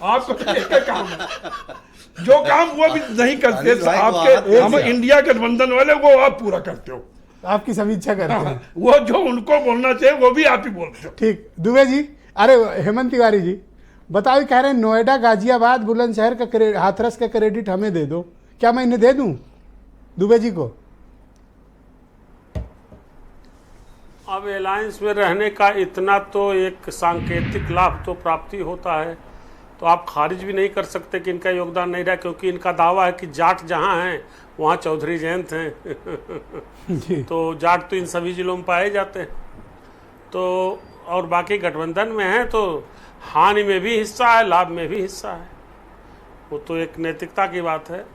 आपको तो एक ही काम है, जो काम वो भी नहीं करते आपके, हम इंडिया गठबंधन वाले, वो आप पूरा करते हो। आपकी समीक्षा करते हैं। वो जो उनको बोलना चाहिए वो भी आप ही बोलते हो। ठीक दुबे जी, अरे हेमंत तिवारी जी बताओ, कह रहे हैं नोएडा, गाजियाबाद, बुलंदशहर का हाथरस का क्रेडिट हमें दे दो, क्या मैं इन्हें दे दूं दुबे जी को? अब अलायंस में रहने का इतना तो एक सांकेतिक लाभ तो प्राप्ति होता है, तो आप खारिज भी नहीं कर सकते कि इनका योगदान नहीं रहा, क्योंकि इनका दावा है कि जाट जहाँ हैं वहाँ चौधरी जयंत हैं। तो जाट तो इन सभी जिलों में पाए जाते हैं, तो और बाकी गठबंधन में हैं तो हानि में भी हिस्सा है, लाभ में भी हिस्सा है। वो तो एक नैतिकता की बात है।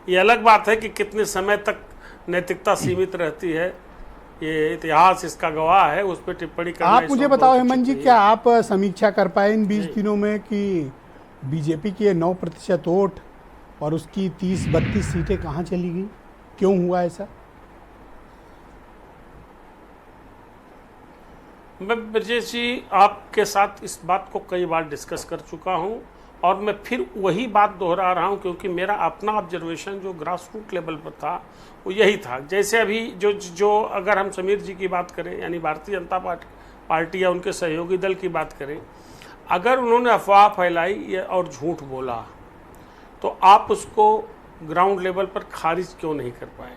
ये अलग बात है कि कितने समय तक नैतिकता सीमित रहती है, ये इतिहास इसका गवाह है, उस पर टिप्पणी करना। आप मुझे बताओ हेमंत जी, क्या आप समीक्षा कर पाए इन 20 दिनों में कि बीजेपी की 9% वोट और उसकी 30-32 सीटें कहाँ चली गई, क्यों हुआ ऐसा? मैं ब्रजेश जी आपके साथ इस बात को कई बार डिस्कस कर चुका हूं और मैं फिर वही बात दोहरा रहा हूं, क्योंकि मेरा अपना ऑब्जर्वेशन जो ग्रास रूट लेवल पर था वो यही था। जैसे अभी जो अगर हम समीर जी की बात करें, यानी भारतीय जनता पार्टी या उनके सहयोगी दल की बात करें, अगर उन्होंने अफवाह फैलाई और झूठ बोला तो आप उसको ग्राउंड लेवल पर खारिज क्यों नहीं कर पाए?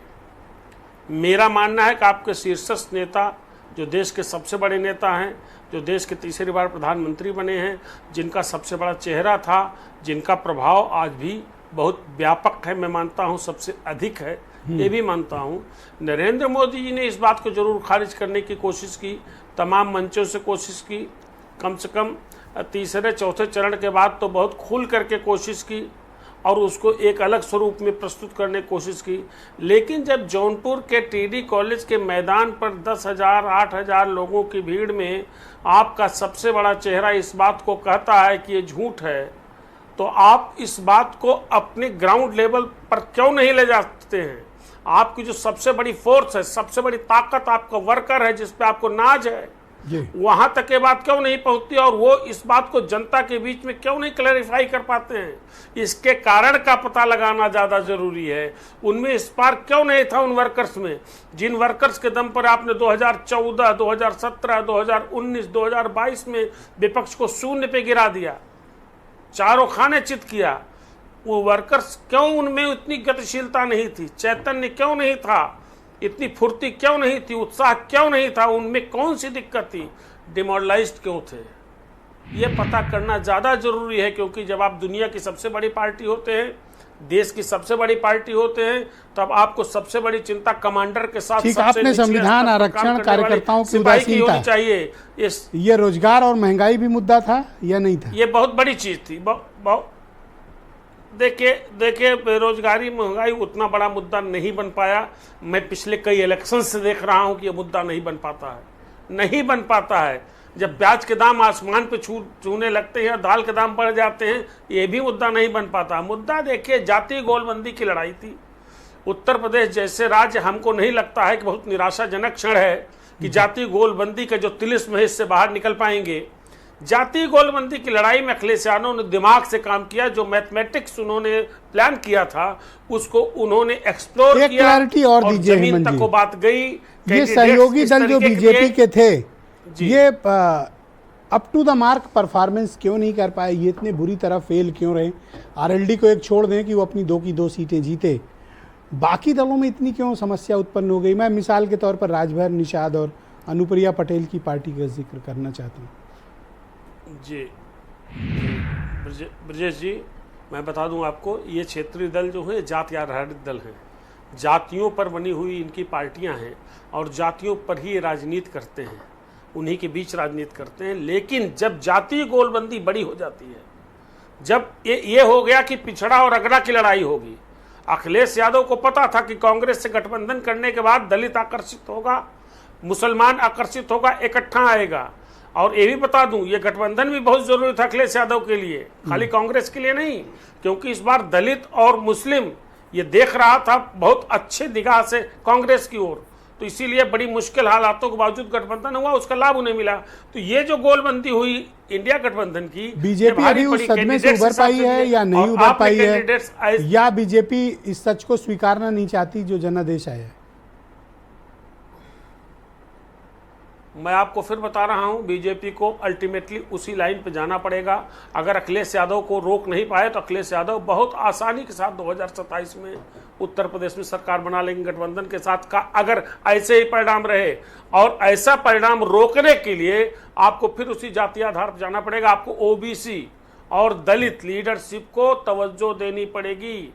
मेरा मानना है कि आपके शीर्षस्थ नेता, जो देश के सबसे बड़े नेता हैं, जो देश के तीसरी बार प्रधानमंत्री बने हैं, जिनका सबसे बड़ा चेहरा था, जिनका प्रभाव आज भी बहुत व्यापक है, मैं मानता हूं सबसे अधिक है, ये भी मानता हूं, नरेंद्र मोदी जी ने इस बात को जरूर खारिज करने की कोशिश की, तमाम मंचों से कोशिश की, कम से कम तीसरे चौथे चरण के बाद तो बहुत खुल करके कोशिश की और उसको एक अलग स्वरूप में प्रस्तुत करने की कोशिश की। लेकिन जब जौनपुर के टीडी कॉलेज के मैदान पर 10,000 8,000 लोगों की भीड़ में आपका सबसे बड़ा चेहरा इस बात को कहता है कि ये झूठ है, तो आप इस बात को अपने ग्राउंड लेवल पर क्यों नहीं ले जाते हैं? आपकी जो सबसे बड़ी फोर्स है, सबसे बड़ी ताकत आपका वर्कर है, जिस पे आपको नाज है, वहां तक ये बात क्यों नहीं पहुंचती और वो इस बात को जनता के बीच में क्यों नहीं क्लैरिफाई कर पाते हैं? इसके कारण का पता लगाना ज्यादा जरूरी है। उनमें स्पार्क क्यों नहीं था उन वर्कर्स में, जिन वर्कर्स के दम पर आपने 2014, 2017, 2019, 2022 में विपक्ष को शून्य पे गिरा दिया, चारों खाने चित किया। वो वर्कर्स क्यों, उनमें इतनी गतिशीलता नहीं थी, चैतन्य क्यों नहीं था, इतनी फुर्ती क्यों नहीं थी, उत्साह क्यों नहीं था, उनमें कौन सी दिक्कत थी, डिमोरलाइज्ड क्यों थे? ये पता करना ज़्यादा जरूरी है, क्योंकि जब आप दुनिया की सबसे बड़ी पार्टी होते हैं, देश की सबसे बड़ी पार्टी होते हैं, तब आपको सबसे बड़ी चिंता कमांडर के साथ ठीक, आपने संविधान, आरक्षण, कार्यकर्ताओं की उदासीनता चाहिए। ये रोजगार और महंगाई भी मुद्दा था या नहीं था? ये बहुत बड़ी चीज थी। देखिए बेरोजगारी, महंगाई उतना बड़ा मुद्दा नहीं बन पाया। मैं पिछले कई इलेक्शन से देख रहा हूं कि ये मुद्दा नहीं बन पाता है, नहीं बन पाता है। जब प्याज के दाम आसमान पे छूने लगते हैं और दाल के दाम बढ़ जाते हैं, ये भी मुद्दा नहीं बन पाता। मुद्दा देखिए जातीय गोलबंदी की लड़ाई थी। उत्तर प्रदेश जैसे राज्य, हमको नहीं लगता है कि बहुत निराशाजनक क्षण है कि जातीय गोलबंदी के जो तिलिस्म है इससे बाहर निकल पाएंगे। जातीय गोलबंदी की लड़ाई में अखिलेश यादव ने दिमाग से काम किया। जो मैथमेटिक्स उन्होंने प्लान किया था उसको उन्होंने एक्सप्लोर किया। क्लैरिटी और दीजिए जमीन तक को बात गई। ये सहयोगी दल जो बीजेपी के थे, ये up to the mark performance क्यों नहीं कर पाए? ये इतने बुरी तरह फेल क्यों रहे? आरएलडी को एक छोड़ दें कि वो अपनी 2 की 2 सीटें जीते, बाकी दलों में इतनी क्यों समस्या उत्पन्न हो गई? मैं मिसाल के तौर पर राजभर, निषाद और अनुप्रिया पटेल की पार्टी का जिक्र करना चाहता हूँ। जी ब्रजेश जी, मैं बता दूं आपको, ये क्षेत्रीय दल जो है जाति आधारित दल हैं, जातियों पर बनी हुई इनकी पार्टियां हैं और जातियों पर ही ये राजनीति करते हैं, उन्हीं के बीच राजनीति करते हैं। लेकिन जब जातीय गोलबंदी बड़ी हो जाती है, जब ये हो गया कि पिछड़ा और अगड़ा की लड़ाई होगी, अखिलेश यादव को पता था कि कांग्रेस से गठबंधन करने के बाद दलित आकर्षित होगा, मुसलमान आकर्षित होगा, इकट्ठा आएगा। और ये भी बता दूं, ये गठबंधन भी बहुत जरूरी था अखिलेश यादव के लिए, खाली कांग्रेस के लिए नहीं, क्योंकि इस बार दलित और मुस्लिम ये देख रहा था बहुत अच्छे निगाह से कांग्रेस की ओर। तो इसीलिए बड़ी मुश्किल हालातों के बावजूद गठबंधन हुआ, उसका लाभ उन्हें मिला। तो ये जो गोलबंदी हुई इंडिया गठबंधन की, बीजेपी अभी उस सदमे से उभर पाई है या नहीं उभर पाई है, या बीजेपी इस सच को स्वीकारना नहीं चाहती जो जनादेश आया है? मैं आपको फिर बता रहा हूं, बीजेपी को अल्टीमेटली उसी लाइन पे जाना पड़ेगा। अगर अखिलेश यादव को रोक नहीं पाए तो अखिलेश यादव बहुत आसानी के साथ 2027 में उत्तर प्रदेश में सरकार बना लेंगे गठबंधन के साथ का, अगर ऐसे ही परिणाम रहे। और ऐसा परिणाम रोकने के लिए आपको फिर उसी जातीय आधार पर जाना पड़ेगा। आपको ओबीसी और दलित लीडरशिप को तवज्जो देनी पड़ेगी,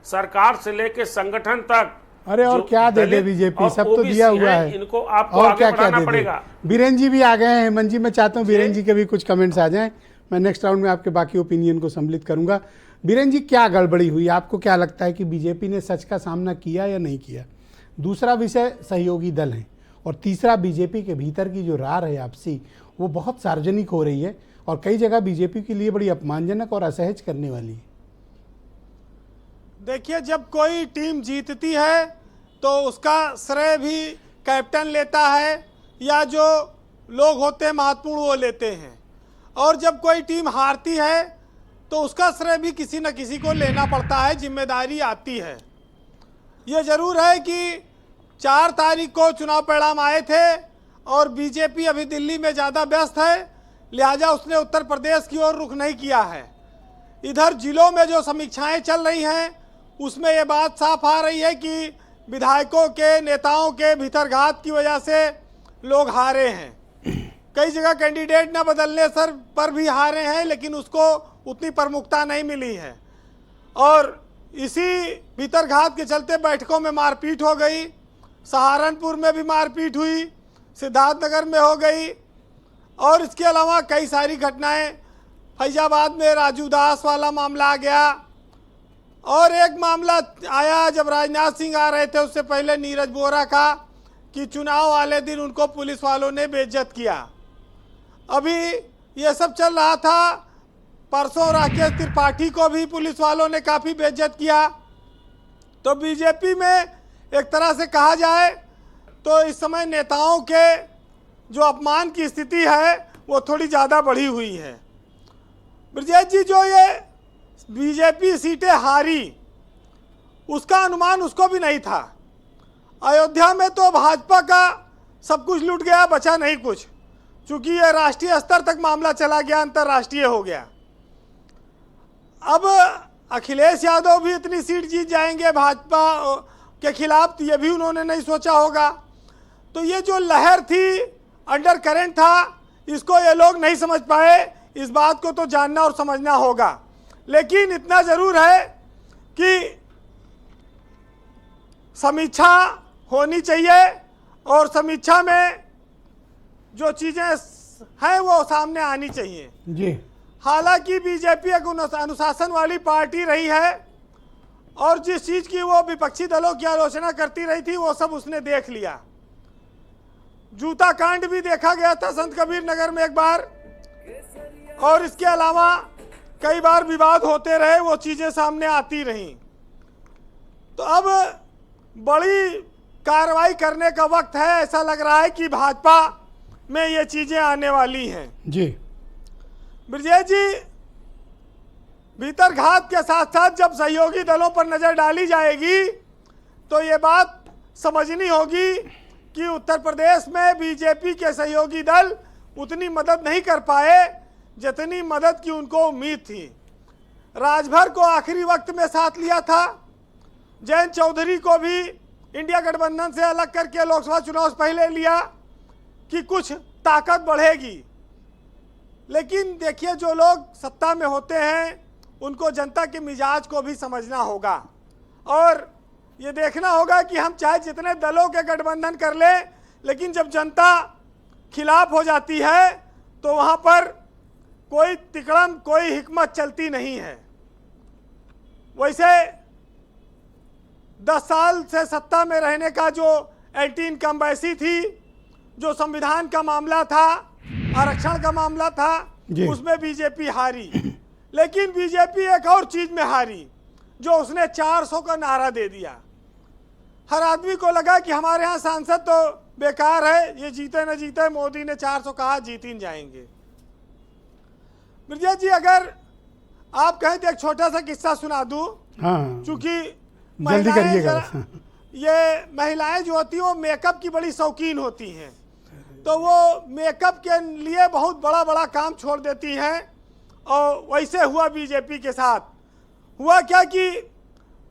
सरकार से लेके संगठन तक। अरे और क्या दे दे बीजेपी, सब तो दिया हुआ है, इनको आपको और आगे क्या बढ़ाना पड़ेगा। बीरेन जी भी आ गए हैं। हेमंत जी, मैं चाहता हूँ बीरेन जी के भी कुछ कमेंट्स आ जाएं, मैं नेक्स्ट राउंड में आपके बाकी ओपिनियन को सम्मिलित करूंगा। बीरेन जी, क्या गड़बड़ी हुई? आपको क्या लगता है कि बीजेपी ने सच का सामना किया या नहीं किया? दूसरा विषय सहयोगी दल है, और तीसरा बीजेपी के भीतर की जो रार है आपसी, वो बहुत सार्वजनिक हो रही है और कई जगह बीजेपी के लिए बड़ी अपमानजनक और असहज करने वाली है। देखिए, जब कोई टीम जीतती है तो उसका श्रेय भी कैप्टन लेता है या जो लोग होते हैं महत्वपूर्ण वो लेते हैं, और जब कोई टीम हारती है तो उसका श्रेय भी किसी न किसी को लेना पड़ता है, जिम्मेदारी आती है। ये ज़रूर है कि 4 तारीख को चुनाव परिणाम आए थे और बीजेपी अभी दिल्ली में ज़्यादा व्यस्त है, लिहाजा उसने उत्तर प्रदेश की ओर रुख नहीं किया है। इधर जिलों में जो समीक्षाएं चल रही हैं उसमें ये बात साफ आ रही है कि विधायकों के, नेताओं के भीतरघात की वजह से लोग हारे हैं। कई जगह कैंडिडेट न बदलने पर भी हारे हैं, लेकिन उसको उतनी प्रमुखता नहीं मिली है। और इसी भीतरघात के चलते बैठकों में मारपीट हो गई, सहारनपुर में भी मारपीट हुई, सिद्धार्थनगर में हो गई, और इसके अलावा कई सारी घटनाएं, फैजाबाद में राजू दास वाला मामला आ गया, और एक मामला आया जब राजनाथ सिंह आ रहे थे उससे पहले नीरज बोरा का, कि चुनाव वाले दिन उनको पुलिस वालों ने बेइज्जत किया। अभी ये सब चल रहा था, परसों राकेश त्रिपाठी को भी पुलिस वालों ने काफ़ी बेइज्जत किया। तो बीजेपी में एक तरह से कहा जाए तो इस समय नेताओं के जो अपमान की स्थिति है वो थोड़ी ज़्यादा बढ़ी हुई है। ब्रजेश जी, जो ये बीजेपी सीटें हारी उसका अनुमान उसको भी नहीं था। अयोध्या में तो भाजपा का सब कुछ लूट गया, बचा नहीं कुछ, क्योंकि ये राष्ट्रीय स्तर तक मामला चला गया, अंतर्राष्ट्रीय हो गया। अब अखिलेश यादव भी इतनी सीट जीत जाएंगे भाजपा के खिलाफ, तो ये भी उन्होंने नहीं सोचा होगा। तो ये जो लहर थी, अंडर करंट था, इसको ये लोग नहीं समझ पाए। इस बात को तो जानना और समझना होगा। लेकिन इतना ज़रूर है कि समीक्षा होनी चाहिए, और समीक्षा में जो चीज़ें हैं वो सामने आनी चाहिए जी। हालांकि बीजेपी एक अनुशासन वाली पार्टी रही है, और जिस चीज़ की वो विपक्षी दलों की आलोचना करती रही थी वो सब उसने देख लिया। जूता कांड भी देखा गया था संत कबीर नगर में एक बार, और इसके अलावा कई बार विवाद होते रहे, वो चीज़ें सामने आती रहीं। तो अब बड़ी कार्रवाई करने का वक्त है। ऐसा लग रहा है कि भाजपा में ये चीज़ें आने वाली हैं जी। ब्रजेश जी, भीतरघात के साथ साथ जब सहयोगी दलों पर नज़र डाली जाएगी तो ये बात समझनी होगी कि उत्तर प्रदेश में बीजेपी के सहयोगी दल उतनी मदद नहीं कर पाए जितनी मदद की उनको उम्मीद थी। राजभर को आखिरी वक्त में साथ लिया था, जयंत चौधरी को भी इंडिया गठबंधन से अलग करके लोकसभा चुनाव से पहले लिया कि कुछ ताकत बढ़ेगी। लेकिन देखिए, जो लोग सत्ता में होते हैं उनको जनता के मिजाज को भी समझना होगा, और ये देखना होगा कि हम चाहे जितने दलों के गठबंधन कर लें, लेकिन जब जनता खिलाफ हो जाती है तो वहाँ पर कोई तिकड़म, कोई हिकमत चलती नहीं है। वैसे 10 साल से सत्ता में रहने का जो एंटी इनकम्बेंसी थी, जो संविधान का मामला था, आरक्षण का मामला था, उसमें बीजेपी हारी। लेकिन बीजेपी एक और चीज में हारी, जो उसने 400 का नारा दे दिया। हर आदमी को लगा कि हमारे यहाँ सांसद तो बेकार है, ये जीते न जीते, मोदी ने 400 कहा, जीत ही जाएंगे। ब्रजेश जी, अगर आप कहें तो एक छोटा सा किस्सा सुना दूं। हाँ, चूंकि जल्दी करिएगा। ये महिलाएं जो होती हैं वो मेकअप की बड़ी शौकीन होती हैं, तो वो मेकअप के लिए बहुत बड़ा बड़ा काम छोड़ देती हैं। और वैसे हुआ बीजेपी के साथ। हुआ क्या कि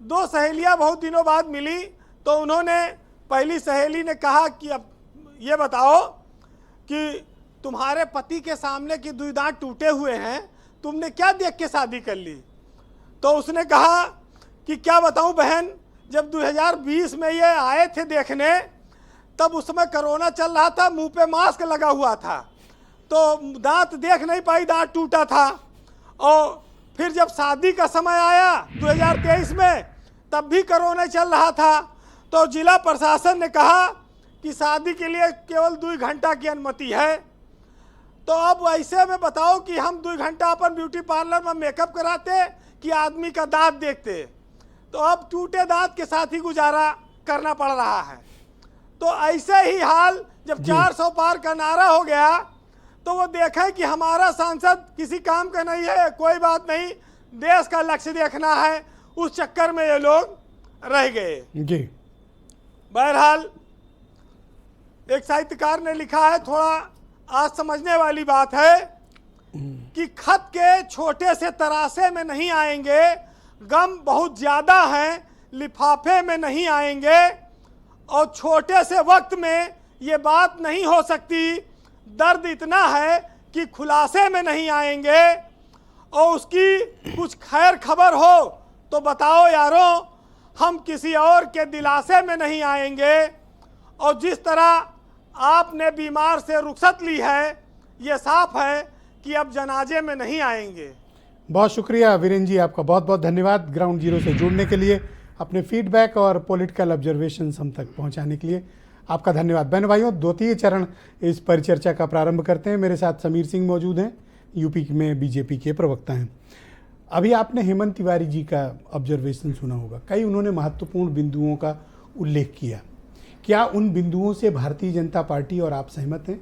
2 सहेलियां बहुत दिनों बाद मिली, तो उन्होंने, पहली सहेली ने कहा कि अब ये बताओ कि तुम्हारे पति के सामने की 2 दांत टूटे हुए हैं, तुमने क्या देख के शादी कर ली? तो उसने कहा कि क्या बताऊं बहन, जब 2020 में ये आए थे देखने, तब उस समय कोरोना चल रहा था, मुंह पे मास्क लगा हुआ था, तो दांत देख नहीं पाई, दांत टूटा था। और फिर जब शादी का समय आया 2023 में, तब भी कोरोना चल रहा था, तो जिला प्रशासन ने कहा कि शादी के लिए केवल 2 घंटा की अनुमति है। तो अब ऐसे में बताओ कि हम 2 घंटा अपन ब्यूटी पार्लर में मेकअप कराते कि आदमी का दांत देखते? तो अब टूटे दांत के साथ ही गुजारा करना पड़ रहा है। तो ऐसे ही हाल जब 400 पार का नारा हो गया, तो वो देखें कि हमारा सांसद किसी काम का नहीं है, कोई बात नहीं, देश का लक्ष्य देखना है, उस चक्कर में ये लोग रह गए जी। बहरहाल, एक साहित्यकार ने लिखा है, थोड़ा आज समझने वाली बात है कि खत के छोटे से तरासे में नहीं आएंगे, गम बहुत ज़्यादा है लिफाफे में नहीं आएंगे, और छोटे से वक्त में ये बात नहीं हो सकती, दर्द इतना है कि खुलासे में नहीं आएंगे, और उसकी कुछ खैर खबर हो तो बताओ यारों, हम किसी और के दिलासे में नहीं आएंगे। और जिस तरह आपने बीमार से रुखसत ली है, ये साफ है कि अब जनाजे में नहीं आएंगे। बहुत शुक्रिया वीरेंद्र जी, आपका बहुत बहुत धन्यवाद ग्राउंड जीरो से जुड़ने के लिए, अपने फीडबैक और पॉलिटिकल ऑब्जर्वेशन हम तक पहुंचाने के लिए आपका धन्यवाद। बहन भाइयों, द्वितीय चरण इस परिचर्चा का प्रारंभ करते हैं। मेरे साथ समीर सिंह मौजूद हैं, यूपी में बीजेपी के प्रवक्ता हैं। अभी आपने हेमंत तिवारी जी का ऑब्जर्वेशन सुना होगा, कई उन्होंने महत्वपूर्ण बिंदुओं का उल्लेख किया। क्या उन बिंदुओं से भारतीय जनता पार्टी और आप सहमत हैं?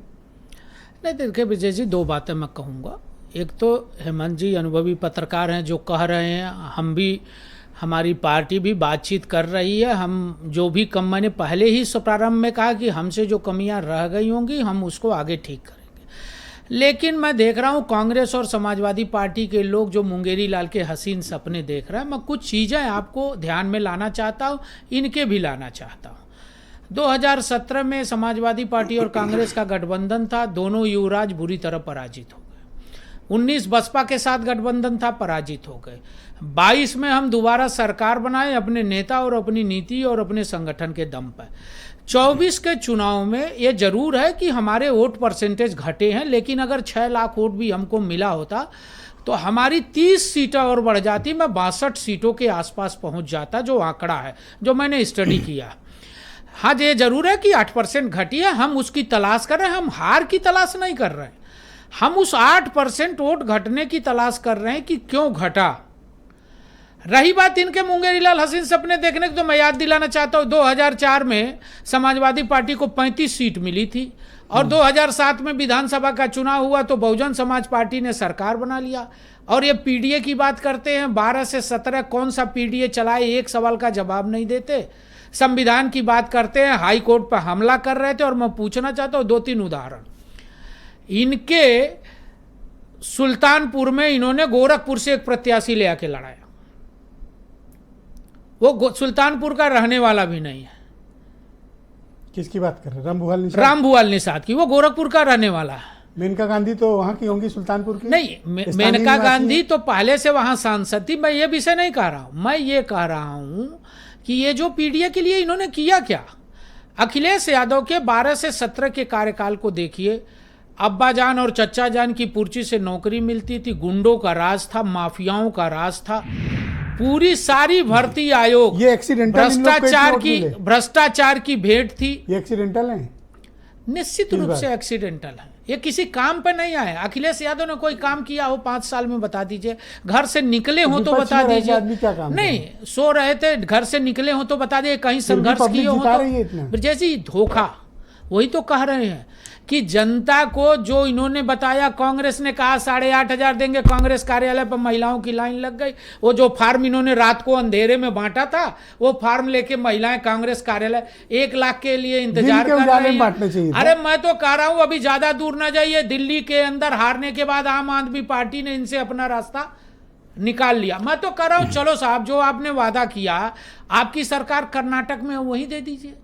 नहीं, देखिए विजय जी, दो बातें मैं कहूँगा। एक तो हेमंत जी अनुभवी पत्रकार हैं, जो कह रहे हैं, हम भी, हमारी पार्टी भी बातचीत कर रही है। हम जो भी कम, मैंने पहले ही प्रारंभ में कहा कि हमसे जो कमियां रह गई होंगी हम उसको आगे ठीक करेंगे। लेकिन मैं देख रहा हूं कांग्रेस और समाजवादी पार्टी के लोग जो मुंगेरी लाल के हसीन सपने देख रहे हैं। मैं कुछ चीज़ें आपको ध्यान में लाना चाहता हूं, इनके भी लाना चाहता हूं। 2017 में समाजवादी पार्टी और कांग्रेस का गठबंधन था, दोनों युवराज बुरी तरह पराजित हो गए। 19 बसपा के साथ गठबंधन था, पराजित हो गए। 22 में हम दोबारा सरकार बनाए अपने नेता और अपनी नीति और अपने संगठन के दम पर। 24 के चुनाव में ये जरूर है कि हमारे वोट परसेंटेज घटे हैं, लेकिन अगर 6 लाख वोट भी हमको मिला होता तो हमारी 30 सीटें और बढ़ जाती, मैं 62 सीटों के आसपास पहुंच जाता, जो आंकड़ा है, जो मैंने स्टडी किया। हाँ, ये जरूर है कि 8% घटी है, हम उसकी तलाश कर रहे हैं, हम हार की तलाश नहीं कर रहे हैं, हम उस 8% वोट घटने की तलाश कर रहे हैं कि क्यों घटा। रही बात इनके मुंगेरी लाल हसीन सपने देखने की, तो मैं याद दिलाना चाहता हूँ 2004 में समाजवादी पार्टी को 35 सीट मिली थी, और 2007 में विधानसभा का चुनाव हुआ तो बहुजन समाज पार्टी ने सरकार बना लिया। और ये पीडीए की बात करते हैं, 12 से 17 कौन सा पीडीए चलाए, एक सवाल का जवाब नहीं देते। संविधान की बात करते हैं, हाई कोर्ट पर हमला कर रहे थे। और मैं पूछना चाहता हूँ 2-3 उदाहरण। इनके सुल्तानपुर में इन्होंने गोरखपुर से एक प्रत्याशी ले आके लड़ाया, वो सुल्तानपुर का रहने वाला भी नहीं है। किसकी बात कर रहे हैं? रामभुआल निषाद की, वो गोरखपुर का रहने वाला है। मेनका गांधी तो वहां की होंगी, सुल्तानपुर की नहीं। मेनका गांधी तो पहले से वहां सांसद थी। मैं ये विषय नहीं कह रहा हूं, मैं ये कह रहा हूं कि ये जो पीडीए के लिए इन्होंने किया क्या। अखिलेश यादव के 12 से 17 के कार्यकाल को देखिए, अब्बा जान और चच्चा जान की पुर्ची से नौकरी मिलती थी, गुंडों का राज था, माफियाओं का राज था, पूरी सारी भर्ती आयोग, ये एक्सीडेंटल भ्रष्टाचार की भेंट थी। ये एक्सीडेंटल है, निश्चित रूप से एक्सीडेंटल है। ये किसी काम पर नहीं आए। अखिलेश यादव ने कोई काम किया हो 5 साल में, बता दीजिए। घर से निकले हो तो बता दीजिए। नहीं, सो रहे थे, घर से निकले हो तो बता दीजिए। कहीं संघर्ष किए हो तो, जैसे धोखा, वही तो कह रहे हैं कि जनता को जो इन्होंने बताया, कांग्रेस ने कहा 8,500 देंगे, कांग्रेस कार्यालय पर महिलाओं की लाइन लग गई। वो जो फार्म इन्होंने रात को अंधेरे में बांटा था, वो फार्म लेके महिलाएं कांग्रेस कार्यालय 1 लाख के लिए इंतजार कर रही हैं। अरे मैं तो कह रहा हूं अभी ज्यादा दूर ना जाइए, दिल्ली के अंदर हारने के बाद आम आदमी पार्टी ने इनसे अपना रास्ता निकाल लिया। मैं तो कह रहा हूं चलो साहब, जो आपने वादा किया, आपकी सरकार कर्नाटक में वही दे दीजिए।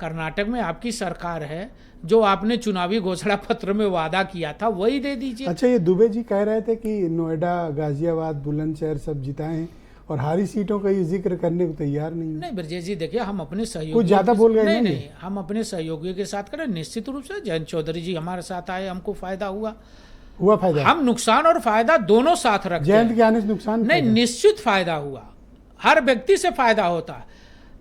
कर्नाटक में आपकी सरकार है, जो आपने चुनावी घोषणा पत्र में वादा किया था वही दे दीजिए। अच्छा, ये दुबे जी कह रहे थे कि नोएडा, गाजियाबाद, बुलंदशहर सब जिताए और हारी सीटों का ये जिक्र करने को तैयार नहीं। नहीं ब्रजेश जी, देखिए हम अपने सहयोगी, कुछ ज्यादा बोल गए। नहीं, हम अपने सहयोगियों के साथ करें। निश्चित रूप से जयंत चौधरी जी हमारे साथ आए, हमको फायदा हुआ फायदा। हम नुकसान और फायदा दोनों साथ रखते हैं। जयंत के आने से नुकसान नहीं, निश्चित फायदा हुआ। हर व्यक्ति से फायदा होता है,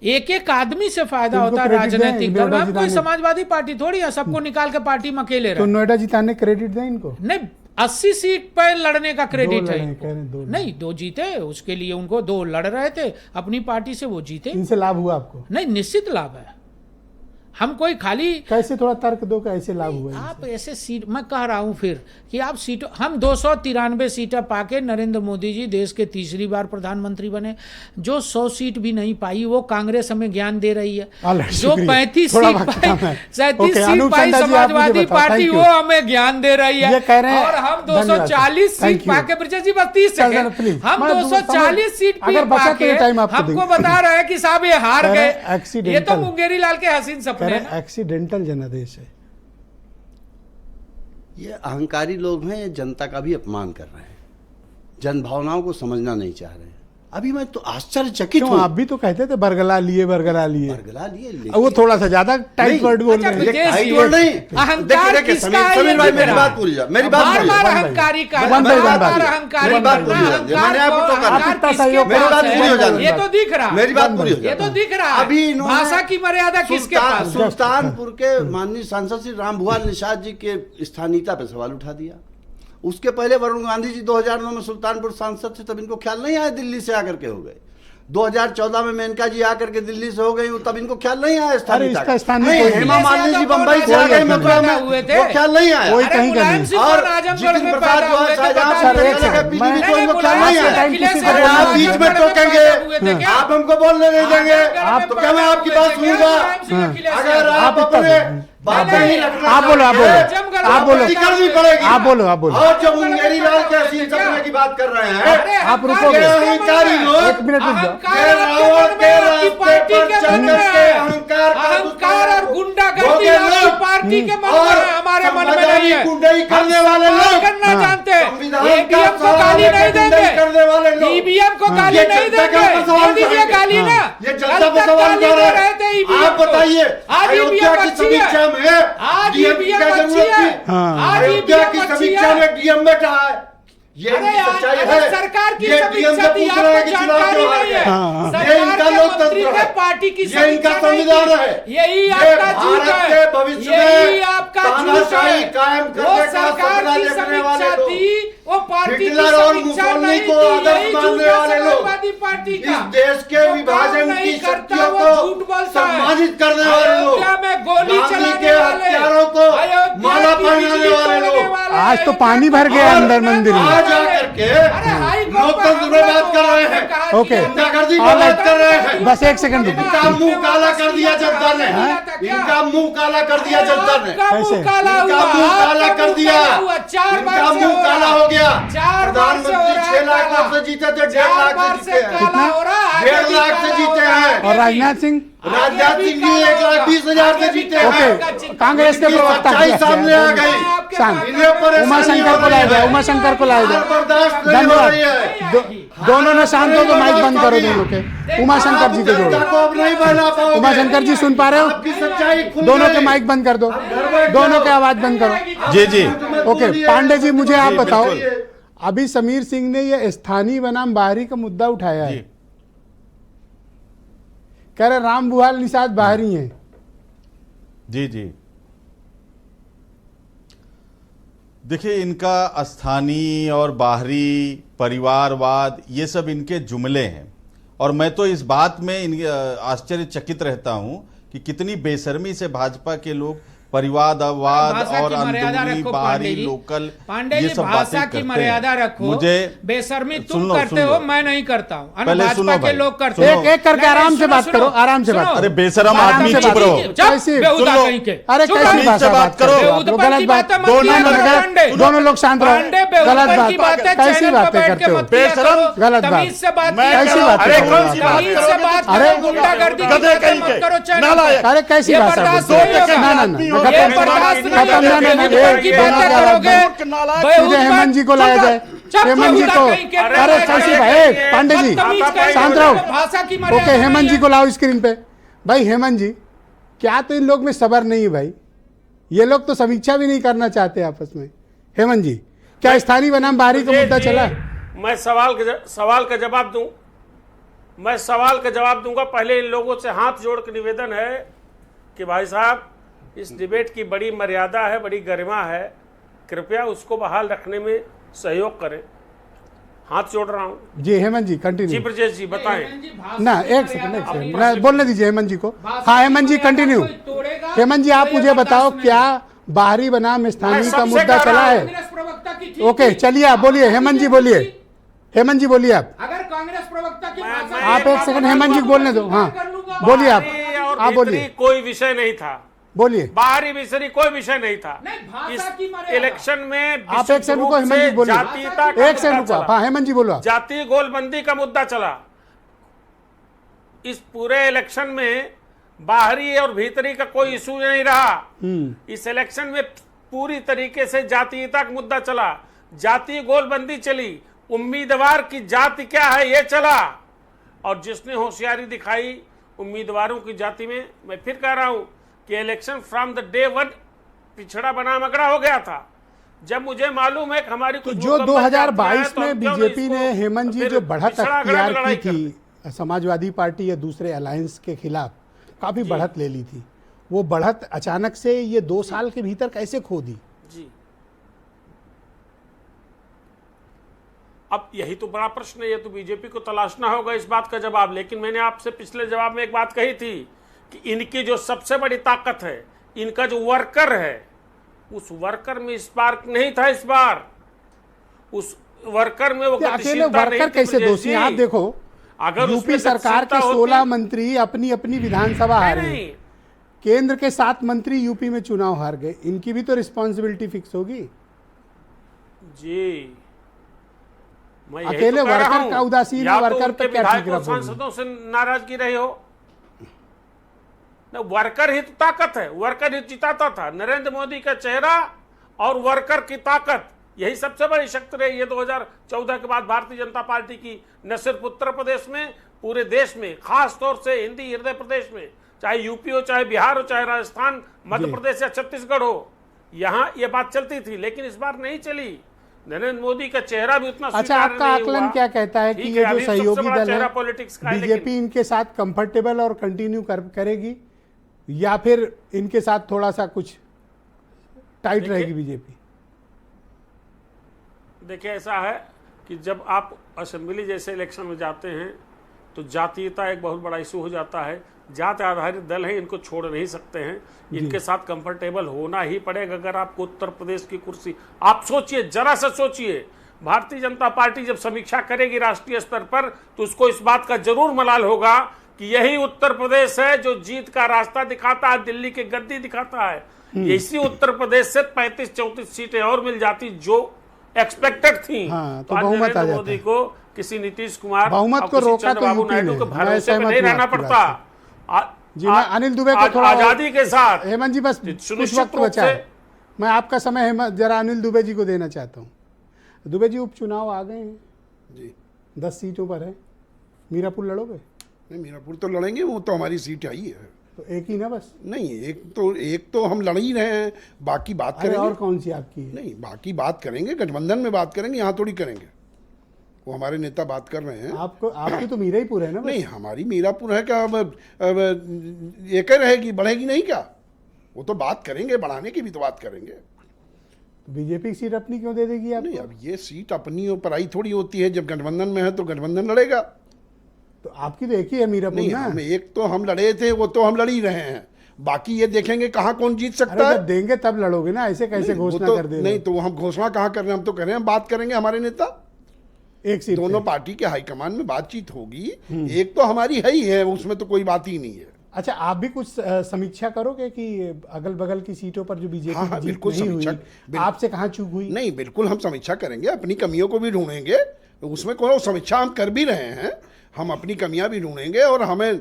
एक एक आदमी से फायदा होता है। राजनीतिक दल में हम कोई समाजवादी पार्टी थोड़ी है, सबको निकाल के पार्टी में अकेले रहे। तो नोएडा जिताने क्रेडिट दें इनको? नहीं, 80 सीट पर लड़ने का क्रेडिट है इनको। नहीं, 2 जीते, उसके लिए उनको 2 लड़ रहे थे अपनी पार्टी से, वो जीते। इनसे लाभ हुआ आपको? नहीं, निश्चित लाभ है। हम कोई खाली कैसे, थोड़ा तर्क दो, कैसे लाभ हुआ इनसे? आप ऐसे सीट, मैं कह रहा हूं फिर कि आप सीटों, हम 293 सीटें पाके नरेंद्र मोदी जी देश के तीसरी बार प्रधानमंत्री बने। जो 100 सीट भी नहीं पाई वो कांग्रेस हमें ज्ञान दे रही है। जो 35 सीट पाई, 37 सीट पाई समाजवादी पार्टी, वो हमें ज्ञान दे रही है। और हम 240 सीट पाके, ब्रजेश जी बस 30 सेकंड, हम 240 सीट पाके हमको बता रहे हैं कि साहब ये हार गए। ये तो मुंगेरी लाल के हसीन सपने हैं। एक्सीडेंटल जनादेश है। ये अहंकारी लोग हैं, ये जनता का भी अपमान कर रहे हैं, जन भावनाओं को समझना नहीं चाह रहे हैं। अभी मैं तो आश्चर्यचकित हूं। आप भी तो कहते थे बरगला लिए बरगला लिए, वो थोड़ा सा ज्यादा टाइट वर्ड बोल रहे हैं। टाइट वर्ड नहीं, अहंकार किसका है? समीर भाई मेरी बात पूरी जा, मेरी बात पूरी जा, अहंकारी का, मेरी बात पूरी हो जाती है, मैंने आपको तो कहा, मेरी बात पूरी हो जाती है, ये तो दिख रहा, मेरी बात पूरी हो जाती है, ये तो दिख रहा। अभी भाषा की मर्यादा किसके पास? सुल्तानपुर के माननीय सांसद श्री रामभुआल निषाद जी के स्थानीयता पे सवाल उठा दिया। उसके पहले वरुण गांधी जी 2009 में सुल्तानपुर सांसद थे, तब इनको ख्याल नहीं आया, दिल्ली से आकर के हो गए। 2014 में मेनका जी आकर के दिल्ली से हो गई, तब इनको ख्याल नहीं आया स्थानीयता। हेमा मालिनी जी बम्बई से आ गए, मथुरा में, वो ख्याल नहीं आया। और जितिन प्रसाद जो है शाहजहां पीडीपी को इनको ख्याल नहीं आया। आप बीच में टोकेंगे, आप हमको बोलने नहीं देंगे, तो क्या मैं आपकी बात सुनूंगा? अगर आप अपने बात नहीं रखना, आप बोलो, करनी पड़ेगी, आप बोलो। और जो मुंगेरी लाल के हसीन सपने की बात कर रहे हैं, आप रुकोगे? अहंकारी लोग, एक मिनट रुक जाओ। रावण के रास्ते पर चलकर के अहंकार और गुंडागर्दी आपकी पार्टी के मन में, हमारे मन में नहीं है। गुंडाई करने वाले लोग करना जानते हैं, ईवीएम को गाली नहीं देंगे, ईवीएम को गाली नहीं देंगे, दे दीजिए गाली ना। ये जनता पे सवाल कर रहे हैं। आप बताइए, अयोध्या की समीक्षा में डीएम क्या जरूरत थी? अयोध्या की समीक्षा में डीएम में कहा है, ये सच्चाई है। सरकार की ये डीएम से पूछ रहे हैं कि चुनाव क्यों हार गए? ये इनका लोकतंत्र है, पार्टी की ये इनका संविधान है, यही आपका झूठ है, के भविष्य यही आपका झूठ है। कायम वो सरकार की समीक्षा थी, वो पार्टी की समीक्षा नहीं थी, यही झूठ है समाजवादी पार्टी का। इस देश के विभाजन की शक्तियों को सम्मानित करने वाले लोग, में गोली चलाने वाले, हत्यारों को माला पहनाने वाले लोग, आज तो पानी भर गया अंदर मंदिर में। आज आकर के लोकतंत्र में बात कर रहे हैं, ओके, गुंडागर्दी में बात कर रहे हैं। बस एक सेकंड रुकिए। इनका मुंह काला कर दिया जनता ने, इनका मुंह काला कर दिया जनता ने, कैसे? इनका मुंह काला कर दिया, इनका मुंह काला हो गया। प्रधानमंत्री 6 लाख वोट से जीते थे, 1.5 लाख से जीते हैं, 1.5 लाख से जीते हैं। और राजनाथ सिंह जी 1,20,000 से जीते हैं। ओके, कांग्रेस के प्रवक्ता सामने आ गई, उमाशंकर को लाया जाए, उमाशंकर को लाया जाए। धन्यवाद। दोनों ने शांत हो तो माइक बंद करो दोनों के। उमाशंकर जी को जोड़ो। उमाशंकर जी सुन पा रहे हो? दोनों के माइक बंद कर दो, दोनों के आवाज बंद करो। जी ओके, पांडे जी मुझे आप बताओ, अभी समीर सिंह ने ये स्थानीय बनाम बाहरी का मुद्दा उठाया है, कह रहे रामभुआल निषाद बाहरी हैं। जी देखिए, इनका स्थानीय और बाहरी परिवारवाद ये सब इनके जुमले हैं, और मैं तो इस बात में आश्चर्यचकित रहता हूं कि कितनी बेशर्मी से भाजपा के लोग परिवारवाद और अंदरूनी बाहरी लोकल ये सब बातें करते हैं। मुझे बेशर्मी तुम करते हो, मैं नहीं करता हूँ, पहले सुनो के लोग करते हैं। एक करके आराम से बात करो, आराम से बात। अरे बेशरम आदमी, चुप रहो। अरे कैसी भाषा बात करो, गलत बात। दोनों लोग शांत रहो, गलत बात, कैसी बातें करते हो? बेशरम, गलत बात, कैसी बात? अरे कैसी भाषा? हेमंत जी को लाया जाए, हेमंत जी को। अरे कैसी भाई, पांडे जी शांत रहो। ओके, हेमंत जी को लाओ स्क्रीन पे। भाई हेमंत जी, क्या तो इन लोग में सब्र नहीं है भाई? ये लोग तो समीक्षा भी नहीं करना चाहते आपस में। हेमंत जी, क्या स्थानीय बनाम बाहरी का मुद्दा चला? मैं सवाल का जवाब दूं, मैं सवाल का जवाब दूंगा। पहले इन लोगों से हाथ जोड़ के निवेदन है कि भाई साहब, इस डिबेट की बड़ी मर्यादा है, बड़ी गरिमा है, कृपया उसको बहाल रखने में सहयोग करें। हाथ जोड़ रहा हूँ जी। हेमंत जी कंटिन्यू। जी ब्रजेश जी बताएं ना, एक सेकंड बोलने दीजिए हेमंत जी को। हाँ हेमंत जी कंटिन्यू। हेमंत जी आप मुझे बताओ क्या बाहरी बनाम स्थानीय का मुद्दा चला है? कांग्रेस प्रवक्ता की ठीक ओके थी। चलिए आप बोलिए, हेमंत जी बोलिए, हेमंत जी बोलिए आप अगर कांग्रेस प्रवक्ता की भाषा आप एक सेकंड हेमंत जी बोलने दो। हाँ बोलिए आप बोलिए, कोई विषय नहीं था, बोलिए बाहरी विषय कोई विषय नहीं था। नहीं, भाषा इस की मर्यादा। इलेक्शन में आप एक सेकंड रुको, हेमंत जी बोलिए, जातीयता का एक सेकंड मुद्दा रुको, चला। हाँ हेमंत जी बोलो आप। जातीय गोलबंदी का मुद्दा चला। इस पूरे इलेक्शन में बाहरी और भीतरी का कोई इशू नहीं रहा। इस इलेक्शन में पूरी तरीके से जातीयता का मुद्दा चला, जातीय गोलबंदी चली, उम्मीदवार की जाति क्या है ये चला। और जिसने होशियारी दिखाई उम्मीदवारों की जाति में, मैं फिर कह रहा हूं कि election from the day one पिछड़ा बना मगड़ा हो गया था। जब मुझे मालूम है कि हमारी तो कुछ जो मुकम्मल जातियां 2022 हैं, तो में हम क्यों बीजेपी नहीं ने इसको हेमंत जी फिर जो बढ़त पिछड़ा अख्तियार लड़ाई की करते? थी समाजवादी पार्टी या दूसरे अलायंस के खिलाफ, काफी बढ़त ले ली थी, वो बढ़त अचानक से ये 2 साल के भीतर कैसे खो दी? जी, अब यही तो बड़ा प्रश्न है, ये तो बीजेपी को तलाशना होगा इस बात का जवाब। लेकिन मैंने आपसे पिछले जवाब में एक बात कही थी कि इनकी जो सबसे बड़ी ताकत है, इनका जो वर्कर है, उस वर्कर में स्पार्क नहीं था। इस बार उस वर्कर में वो अकेले गतिशीलता नहीं वर्कर थी। कैसे ब्रजेश दोषी? जी, आप देखो अगर यूपी उसमें सरकार के गतिशीलता 16 होती- मंत्री अपनी अपनी विधानसभा हारे हैं। नहीं, केंद्र के 7 मंत्री यूपी में चुनाव हार गए, इनकी भी तो रिस्पॉन्सिबिलिटी फिक्स होगी। जी, मैं यही अकेले तो कह रहा वर्कर हूं। का उदासीन या तो वर्कर उनके पे क्या विधायकों, ठीक रहा बोलना? सांसदों से नाराजगी रही हो। वर्कर ही तो ताकत है, वर्कर ही जिताता था। नरेंद्र मोदी का चेहरा और वर्कर की ताकत, यही सबसे बड़ी शक्ति रही है 2014 के बाद भारतीय जनता पार्टी की, न सिर्फ उत्तर प्रदेश में, पूरे देश में, खास तौर से हिंदी हृदय प्रदेश में, चाहे यूपी हो, चाहे बिहार हो, चाहे राजस्थान, मध्य प्रदेश या छत्तीसगढ़ हो, यहां ये बात चलती थी। लेकिन इस बार नहीं चली। नरेंद्र मोदी का चेहरा भी उतना अच्छा, स्वीकार्य आपका नहीं आकलन हुआ। क्या कहता है कि ठीक ये है, जो अभी सबसे सहयोगी बड़ा दल चेहरा है, पॉलिटिक्स का है, बीजेपी लेकिन इनके साथ कंफर्टेबल और कंटिन्यू करेगी, या फिर इनके साथ थोड़ा सा कुछ टाइट देखिए- रहेगी बीजेपी? देखिए, ऐसा है कि जब आप असेंबली जैसे इलेक्शन में जाते हैं तो जातीयता एक बहुत बड़ा इशू हो जाता है। जाति आधारित दल है, इनको छोड़ नहीं सकते हैं, इनके साथ कंफर्टेबल होना ही पड़ेगा अगर आपको उत्तर प्रदेश की कुर्सी। आप सोचिए, जरा सा सोचिए, भारतीय जनता पार्टी जब समीक्षा करेगी राष्ट्रीय स्तर पर तो उसको इस बात का जरूर मलाल होगा कि यही उत्तर प्रदेश है जो जीत का रास्ता दिखाता है, दिल्ली की गद्दी दिखाता है। इसी उत्तर प्रदेश से 35-34 सीटें और मिल जाती जो एक्सपेक्टेड थी। हाँ, तो आज बहुमत आ नरेंद्र जाता मोदी है। को किसी नीतीश कुमार बहुमत और को किसी रोका तो चंद्रबाबू यूपी नायडू ने। के मैं भरोसे पे सहमत नहीं हूं रहना आपकी पड़ता। जी, मैं अनिल दुबे को आज थोड़ा आजादी के साथ हेमंत जी बस कुछ सुनिश्चित वक्त रूप बचा से- है, मैं आपका समय हेमंत जरा अनिल दुबे जी को देना चाहता हूँ। दुबे जी, उपचुनाव आ गए हैं जी 10 सीटों पर है, मीरापुर लड़ोगे? नहीं, मीरापुर तो लड़ेंगे, वो तो हमारी सीट आई है। तो एक ही ना बस? नहीं, एक तो हम लड़ ही रहे हैं, बाकी बात अरे करेंगे। और कौन सी आपकी है? नहीं, बाकी बात करेंगे, गठबंधन में बात करेंगे, यहाँ थोड़ी करेंगे। वो हमारे नेता बात कर रहे हैं। आपको आपकी तो मीरापुर है ना बस? नहीं, हमारी मीरापुर है क्या? अब एक ही रहेगी, बढ़ेगी नहीं क्या? वो तो बात करेंगे, बढ़ाने की भी तो बात करेंगे। तो बीजेपी की सीट अपनी क्यों दे देगी आपको? नहीं, अब ये सीट अपनी और पराई थोड़ी होती है। जब गठबंधन में है तो गठबंधन लड़ेगा। तो आपकी तो एक ही है मीरापुर नहीं, ना? हम एक तो हम लड़े थे, वो तो हम लड़ ही रहे हैं। बाकी ये देखेंगे कहाँ कौन जीत अरे सकता है। जब देंगे तब लड़ोगे ना, ऐसे कैसे नहीं, वो घोषणा तो कर दे रहे नहीं, हो? तो हम घोषणा कहाँ कर रहे हैं? हम तो कह रहे हैं, हम बात करेंगे, हमारे नेता एक सीट दोनों पे। पार्टी के हाईकमान में बातचीत होगी। एक तो हमारी है ही है, उसमें तो कोई बात ही नहीं है। अच्छा, आप भी कुछ समीक्षा करोगे कि अगल बगल की सीटों पर जो बीजेपी हाँ, की जीत बिल्कुल नहीं हुई, समीक्षा- आपसे कहाँ चूक हुई? नहीं, बिल्कुल हम समीक्षा करेंगे, अपनी कमियों को भी ढूंढेंगे। उसमें कोई समीक्षा हम कर भी रहे हैं, हम अपनी कमियां भी ढूंढेंगे और हमें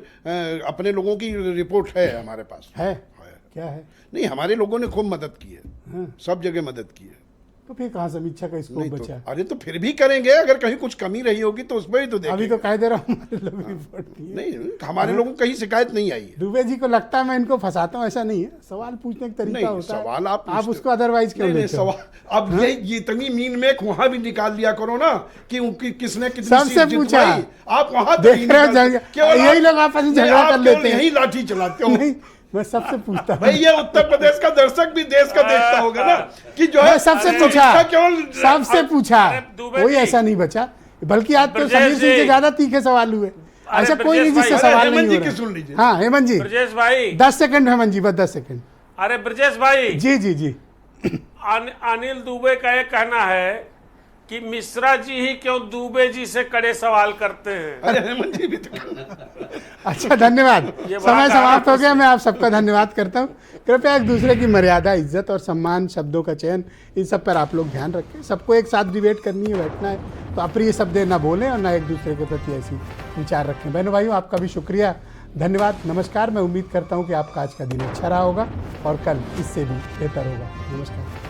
अपने लोगों की रिपोर्ट है हमारे पास। है? क्या है? नहीं, हमारे लोगों ने खूब मदद की है, हाँ। सब जगह मदद की है। तो फिर कहाँ समीक्षा का स्कोप नहीं बचा? तो, अरे तो फिर भी करेंगे, अगर कहीं कुछ कमी रही होगी तो उसमें ही तो अभी देखेंगे। तो कह दे रहा हूँ हमारे लोग रिपोर्ट की है। नहीं, हमारे लोगों को कहीं शिकायत नहीं आई है। दुबे जी को लगता है मैं इनको फंसाता हूँ, ऐसा नहीं है। सवाल पूछने का तरीका नहीं, होता है। सवाल आप पूछते उसको अदरवाइज क्यों नहीं, लेते हो? सवाल अब ये इतनी मीन में वहां भी निकाल लिया करो ना कि उनकी किसने कितनी सबसे सीट पूछा। जितवाई। आप वहां देख रहे हो, यही लोग आपस में झगड़ा कर लेते हैं। यही लाठी चलाते हो। नहीं, मैं सबसे पूछता हूँ। भाई, ये उत्तर प्रदेश का दर्शक भी देश का देखता होगा ना कि जो है मैं सबसे समीक्षा पूछा, केवल सबसे पूछा, अरे दुबे कोई जी, ऐसा नहीं बचा। बल्कि आज तो ब्रजेश समीर सिंह जी। से ज्यादा तीखे सवाल हुए। अच्छा कोई नहीं जिससे भाई, सवाल हेमंत नहीं जी हो की रहा सुन है। लीजिए। हाँ हेमंत जी, ब्रजेश भाई 10 सेकंड हेमंत जी, बस 10 सेकंड। अरे ब्रजेश भाई, जी जी जी। अनिल दुबे का ये कहना है कि मिश्रा जी ही क्यों दुबे जी से कड़े सवाल करते हैं। अरे हेमंत जी भी तो अच्छा धन्यवाद, ये बड़ा समय समाप्त हो गाना गया। मैं आप सबका धन्यवाद करता हूँ। कृपया एक दूसरे की मर्यादा, इज्जत और सम्मान, शब्दों का चयन, इन सब पर आप लोग ध्यान रखें। सबको एक साथ डिबेट करनी है, बैठना है, तो अप्रिय शब्द ना बोलें और ना एक दूसरे के प्रति ऐसी विचार रखें। बहनों भाइयों, आपका भी शुक्रिया, धन्यवाद, नमस्कार। मैं उम्मीद करता हूँ कि आपका आज का दिन अच्छा रहा होगा और कल इससे भी बेहतर होगा। नमस्कार।